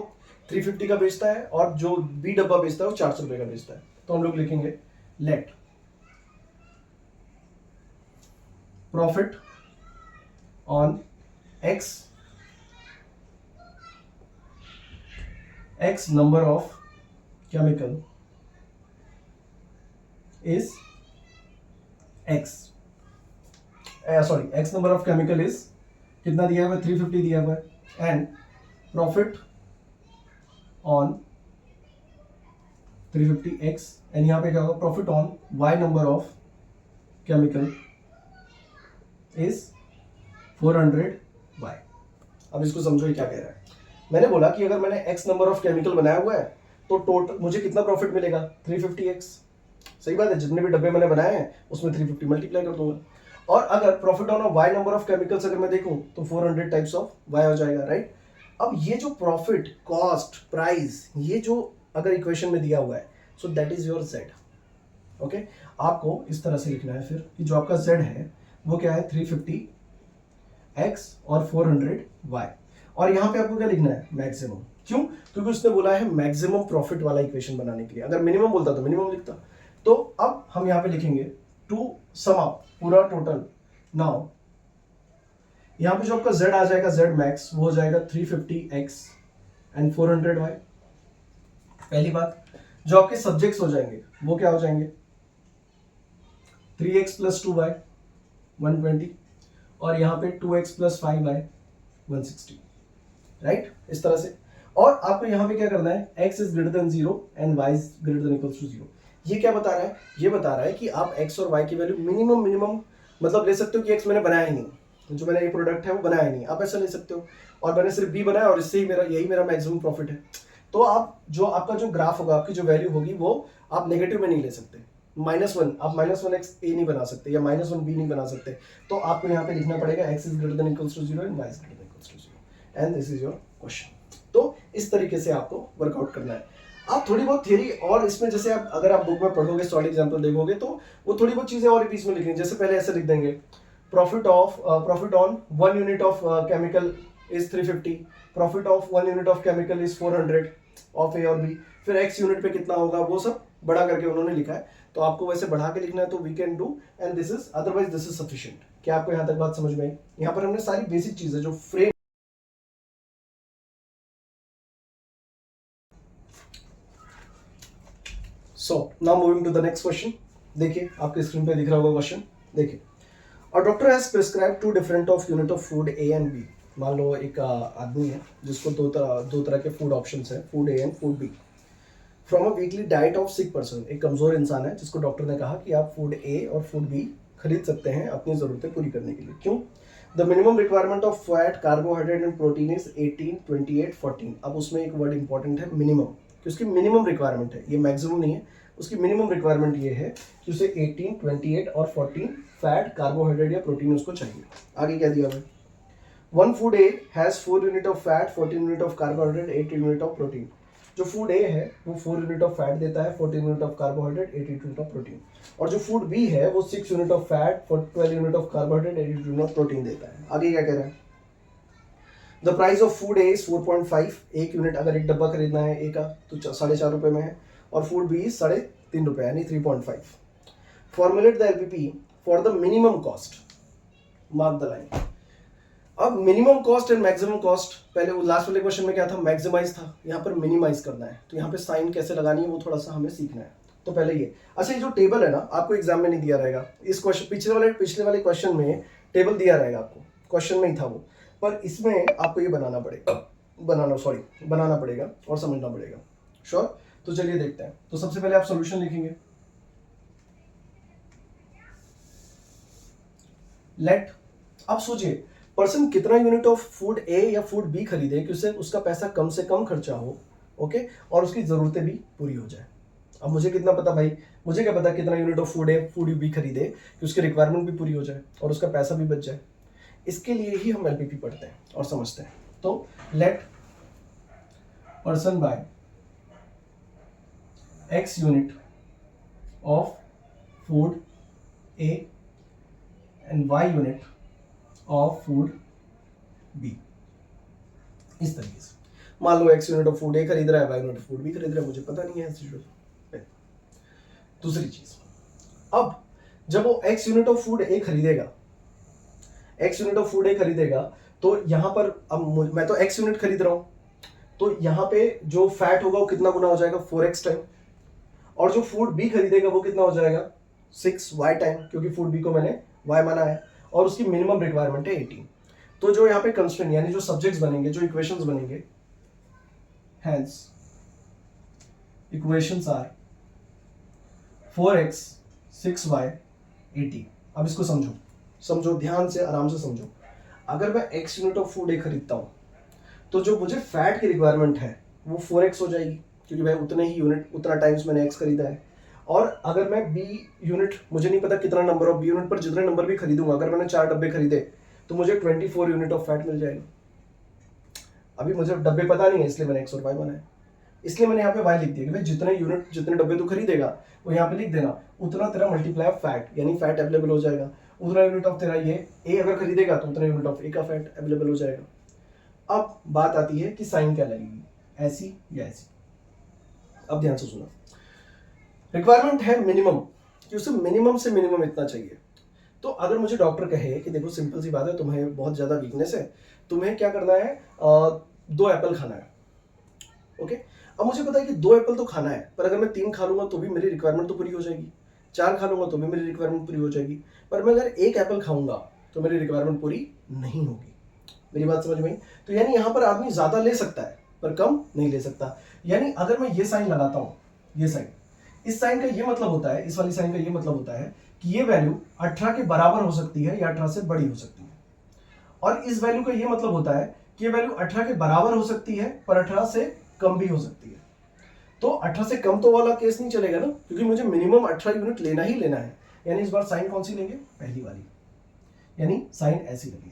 350 का बेचता है और जो बी डब्बा बेचता है वो 400 रुपए का बेचता है। तो हम लोग लिखेंगे let profit on x x number of chemical is x, sorry x number of chemical is कितना दिया हुआ है, 350 दिया हुआ है, and profit on 350x, and यहाँ पे क्या होगा, profit on y number of chemical is 400y। अब इसको समझो ये क्या कह रहा है। मैंने बोला कि अगर मैंने x नंबर ऑफ केमिकल बनाया हुआ है तो टोटल मुझे कितना प्रॉफिट मिलेगा, 350x। सही बात है, जितने भी डब्बे मैंने बनाए हैं उसमें 350 मल्टीप्लाई कर दूंगा, और अगर profit on y number of chemicals अगर मैं देखूं तो 400 टाइप्स ऑफ y हो जाएगा, राइट। अब ये जो प्रॉफिट, कॉस्ट, प्राइस, ये जो अगर इक्वेशन में दिया हुआ है, so that is your z। Okay, आपको इस तरह से लिखना है फिर कि जो आपका z है वो क्या है, 350x और 400y, और यहाँ पे आपको क्या लिखना है, मैक्सिमम। क्यों? क्योंकि उसने बोला है मैक्सिमम प्रॉफिट वाला इक्वेशन बनाने के लिए। अगर मिनिमम बोलता तो मिनिमम लिखता। तो अब हम यहाँ पे लिखेंगे टू सम अप पूरा टोटल। नाउ यहाँ पे जो आपका z आ जाएगा, z मैक्स, वो हो जाएगा 350x एंड 400y। पहली बात, जो आपके सब्जेक्ट्स हो जाएंगे वो क्या हो जाएंगे, 3x प्लस 2y 120, और यहाँ पे 2x प्लस 5y 160, राइट, इस तरह से। और आपको यहाँ पे क्या करना है, x is greater than 0 and y is greater than equals to 0। ये क्या बता रहा है, ये बता रहा है कि आप x और y की वैल्यू मिनिमम मतलब ले सकते हो कि x मैंने बनाया ही नहीं, जो मैंने ये प्रोडक्ट है वो बनाया ही नहीं, आप ऐसा ले सकते हो, और मैंने सिर्फ b बनाया और इससे ही यही मेरा मैक्सिमम प्रॉफिट है। तो आप जो आपका जो ग्राफ होगा, आपकी जो वैल्यू होगी वो आप नेगेटिव में नहीं ले सकते। -1 आप -1x a नहीं बना सकते या -1 b नहीं बना सकते। तो आपको यहाँ पे लिखना पड़ेगा x is greater than equals to 0 and y is greater than equals to 0, and this is your question. तो इस तरीके से आपको वर्कआउट करना है। आप थोड़ी बहुत थियरी, और इसमें जैसे आप अगर आप बुक में पढ़ोगे, सॉलिड एग्जांपल देखोगे, तो वो थोड़ी बहुत चीजें और बीच में लिखेंगे। जैसे पहले ऐसे लिख देंगे, profit on 1 unit of chemical is 350, profit of 1 unit of chemical is 400 of A और बी, फिर x यूनिट पे कितना होगा वो सब बढ़ा करके उन्होंने लिखा है। तो आपको वैसे बढ़ा के लिखना है तो we can do, and this is, otherwise this is sufficient. क्या आपको यहाँ तक बात समझ में आई? यहाँ पर हमने सारी बेसिक चीजें जो frame. So now moving to the next question. देखिए आपके स्क्रीन पे दिख रहा होगा क्वेश्चन। देखिए, a doctor has prescribe 2 different of unit of food A and B. मान लो एक आदमी है जिसको दो तरह के फूड ऑप्शंस है, food A and food B, from a weekly diet of sick person. एक कमजोर इंसान है जिसको डॉक्टर ने कहा कि आप फूड ए और फूड बी खरीद सकते हैं अपनी जरूरतें पूरी करने के लिए। क्यों? The minimum requirement of fat, carbohydrate and protein is 18, 28, 14। अब उसमें एक वर्ड इंपॉर्टेंट है, मिनिमम, कि उसकी मिनिमम रिक्वायरमेंट है, ये मैक्सिमम नहीं है। उसकी मिनिमम रिक्वायरमेंट ये है कि उसे 18, 28 और 14 फैट, कार्बोहाइड्रेट या प्रोटीन उसको चाहिए। आगे क्या दिया है, one food A has 4 unit of fat, 14 unit of carbohydrate, 8 unit of protein. जो फूड ए है वो 4 यूनिट ऑफ फैट देता है, 14 unit of carbohydrate, 8 unit of protein. और जो फूड बी है वो 6 unit of fat, 12 unit of carbohydrate, 8 unit of protein देता है। आगे क्या कह रहा है, the price of food A is 4.5। एक यूनिट अगर एक डब्बा खरीदना है ए का तो 4.5 रुपए में है, और फूड बी 3.5 रुपए यानी 3.5। Formulate the LPP for the minimum cost, mark the line. अब minimum cost and maximum cost, पहले वो लास्ट वाले क्वेश्चन में क्या था, मैक्सिमाइज था, यहाँ पर मिनिमाइज करना है। तो यहाँ पे साइन कैसे लगानी है वो थोड़ा सा हमें सीखना है। तो पहले ये, अच्छा ये जो टेबल है ना, आपको एग्जाम में नहीं दिया रहेगा। इस क्वेश्चन पिछले वाले क्वेश्चन में टेबल दिया रहेगा आपको, क्वेश्चन में ही था वो, पर इसमें आपको ये बनाना पड़ेगा और समझना पड़ेगा। श्योर? तो चलिए देखते हैं। तो सबसे पहले आप सोल्यूशन लिखेंगे। लेट, अब सोचिए पर्सन कितना यूनिट ऑफ फूड ए या फूड बी खरीदे कि उससे उसका पैसा कम से कम खर्चा हो, ओके, और उसकी जरूरतें भी पूरी हो जाए। अब मुझे कितना पता भाई, मुझे क्या पता कितना unit of food A food B खरीदे कि उसकी रिक्वायरमेंट भी पूरी हो जाए और उसका पैसा भी बच जाए। इसके लिए ही हम एलपीपी पढ़ते हैं और समझते हैं। तो let person buy x unit of food A and y unit of food B. इस तरीके से मान लो x unit of food A खरीद रहा है, y unit of food B खरीद रहा है, मुझे पता नहीं है ऐसी चीज। दूसरी चीज, अब जब वो x यूनिट ऑफ फूड ए खरीदेगा, तो यहां पर अब मैं तो x यूनिट खरीद रहा हूं, तो यहाँ पे जो फैट होगा वो कितना गुना हो जाएगा 4x टाइम, और जो फूड बी खरीदेगा वो कितना हो जाएगा 6y टाइम, क्योंकि फूड बी को मैंने y माना है और उसकी मिनिमम रिक्वायरमेंट है 18। तो जो यहाँ पे कंस्ट्रेंट यानी जो सब्जेक्ट्स बनेंगे, जो इक्वेशंस बनेंगे, hence equations are 4x 6y 18। अब इसको समझो ध्यान से, आराम से समझो। अगर मैं x यूनिट ऑफ फूड ए खरीदता हूं तो जो मुझे फैट की रिक्वायरमेंट है वो 4x हो जाएगी, क्योंकि भाई उतने ही यूनिट, उतना टाइम्स मैंने x खरीदा है। और अगर मैं b यूनिट, मुझे नहीं पता कितना नंबर ऑफ b यूनिट पर जितने नंबर भी खरीदूंगा, अगर मैंने 4 डब्बे खरीदे तो मुझे 24 यूनिट ऑफ फैट मिल जाएगा। अभी मुझे डब्बे पता नहीं है, इसलिए मैंने x और y बनाया, इसलिए मैंने यहाँ पे y लिख दिया कि भाई जितने यूनिट, जितने डब्बे तू खरीदेगा वो यहाँ पे लिख देना, उतना तेरा मल्टीप्लाई ऑफ फैट, यानी फैट अवेलेबल हो जाएगा। उतना यूनिट ऑफ तेरा ये ए अगर खरीदेगा तो उतना यूनिट ऑफ ए का फैट अवेलेबल हो जाएगा। अब बात आती है कि साइन क्या लगेगी, ऐसी या ऐसी। अब ध्यान से सुना, रिक्वायरमेंट है मिनिमम, कि उसे मिनिमम से मिनिमम इतना चाहिए। तो अगर मुझे डॉक्टर कहे कि देखो सिंपल सी बात है, तुम्हें बहुत ज्यादा वीकनेस है, तुम्हें क्या करना है, 2 एप्पल खाना है, ओके। अब मुझे पता है कि 2 एप्पल तो खाना है, पर अगर मैं 3 खा लूंगा तो भी मेरी रिक्वायरमेंट तो पूरी हो जाएगी, 4 खा लूंगा तो भी मेरी रिक्वायरमेंट पूरी हो जाएगी, पर मैं अगर 1 एप्पल खाऊंगा तो मेरी रिक्वायरमेंट पूरी नहीं होगी। मेरी बात समझ में आई? तो यानी यहां पर आदमी ज्यादा ले सकता है पर कम नहीं ले सकता। यानी अगर मैं ये साइन लगाता हूं, ये साइन, इस साइन का ये मतलब होता है, इस वाली साइन का ये मतलब होता है कि ये वैल्यू 18 के बराबर हो सकती है या 18 से बड़ी हो सकती है, और इस वैल्यू का ये मतलब होता है कि ये वैल्यू 18 के बराबर हो सकती है पर 18 से कम भी हो सकती है। तो 18 से कम तो वाला केस नहीं चलेगा ना, क्योंकि मुझे मिनिमम 18 यूनिट लेना ही लेना है। यानी इस बार साइन कौन सी लेंगे, पहली वाली, यानी साइन ऐसी लगेगी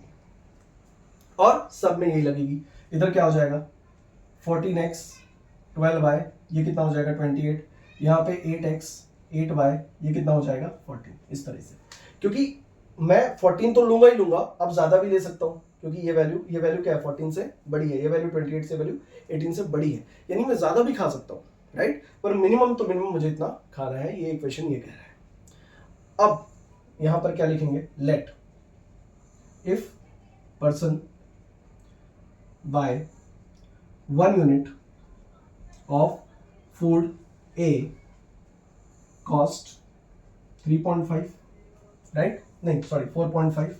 और सब में यही लगेगी। इधर क्या हो जाएगा 14x 12y, ये कितना हो जाएगा 28, यहाँ पे 8x 8y, ये कितना हो जाएगा 14। इस तरह से, क्योंकि मैं 14 तो लूंगा ही लूंगा, अब ज्यादा भी ले सकता हूं, क्योंकि ये वैल्यू क्या है 14 से बड़ी है, ये वैल्यू 28 से वैल्यू 18 से बड़ी है, यानी मैं ज्यादा भी खा सकता हूं, राइट। पर मिनिमम तो मिनिमम मुझे इतना खाना है, ये इक्वेशन ये कह रहा है। अब यहां पर क्या लिखेंगे, let if person buy 1 unit of food A cost 3.5, right, नहीं sorry 4.5।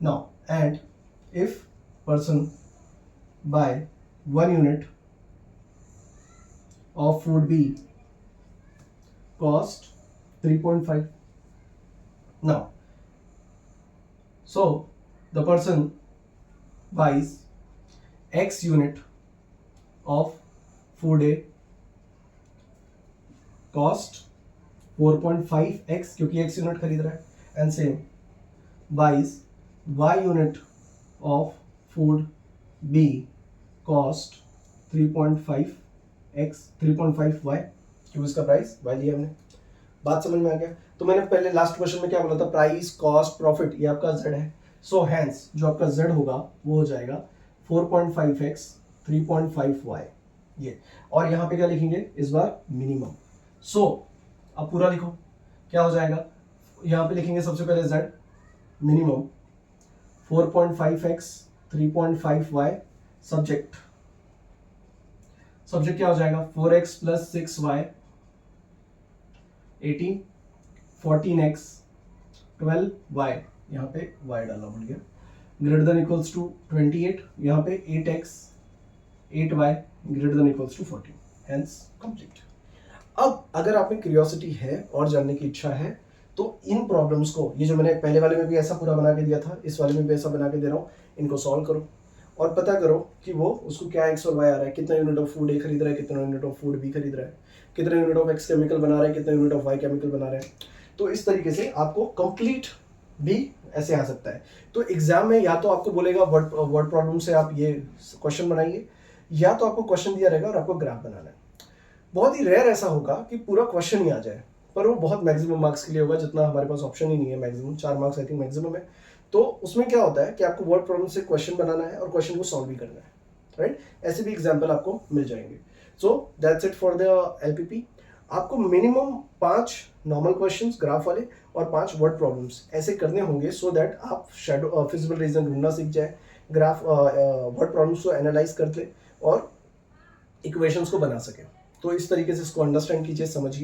now and if person buy 1 unit of food B cost 3.5, now so the person buys x unit of food A cost 4.5x, क्योंकि x यूनिट खरीद रहा है, and same buys y unit of food B cost 3.5x 3.5y, क्योंकि इसका प्राइस y लिया हमने। बात समझ में आ गया? तो मैंने पहले लास्ट क्वेश्चन में क्या बोला था, प्राइस कॉस्ट प्रॉफिट, ये आपका z है। सो हैंस जो आपका z होगा वो हो जाएगा 4.5x 3.5y ये, और यहाँ पे क्या लिखेंगे इस बार मिनिमम। सो अब पूरा लिखो, क्या हो जाएगा, यहाँ पे लिखेंगे सबसे पहले z minimum 4.5x 3.5y, subject क्या हो जाएगा 4x plus 6y 18, 14x 12y, यहाँ पे y डालना भूल गया, ग्रेटर देन इक्वल्स टू 28, यहाँ पे 8x 8y greater than equals to 14, hence complete. अब अगर आप में क्यूरियोसिटी है और जानने की इच्छा है तो इन प्रॉब्लम्स को, ये जो मैंने पहले वाले में भी ऐसा पूरा बना के दिया था, इस वाले में भी ऐसा बना के दे रहा हूँ, इनको सॉल्व करो और पता करो कि वो उसको क्या x और y आ रहा है, कितना यूनिट ऑफ फूड ए खरीद रहा है, कितना यूनिट ऑफ फूड बी खरीद रहा है, कितना यूनिट ऑफ x केमिकल बना रहा है, कितना यूनिट ऑफ y केमिकल बना रहा है। तो इस तरीके से आपको कंप्लीट भी ऐसे आ सकता है। तो एग्जाम में या तो आपको बोलेगा वर्ड प्रॉब्लम से आप ये क्वेश्चन बनाइए, या तो आपको क्वेश्चन दिया रहेगा और आपको ग्राफ बनाना है। बहुत ही रेयर ऐसा होगा कि पूरा क्वेश्चन ही आ जाए, पर वो बहुत मैक्सिमम मार्क्स के लिए होगा, जितना हमारे पास ऑप्शन ही नहीं है, maximum 4 marks I think maximum है। तो उसमें क्या होता है कि आपको वर्ड प्रॉब्लम से क्वेश्चन बनाना है और क्वेश्चन को सॉल्व भी करना है, राइट। ऐसे भी एग्जाम्पल आपको मिल जाएंगे। So that's it for the LPP. आपको मिनिमम 5 नॉर्मल क्वेश्चंस ग्राफ वाले और 5 वर्ड प्रॉब्लम्स ऐसे करने होंगे, सो दैट आप शैडो फिजिबल रीजन ढूंढना सीख जाए, ग्राफ वर्ड प्रॉब्लम्स को एनालाइज कर ले और इक्वेशंस को बना सके। तो इस तरीके से इसको अंडरस्टैंड कीजिए, समझिए।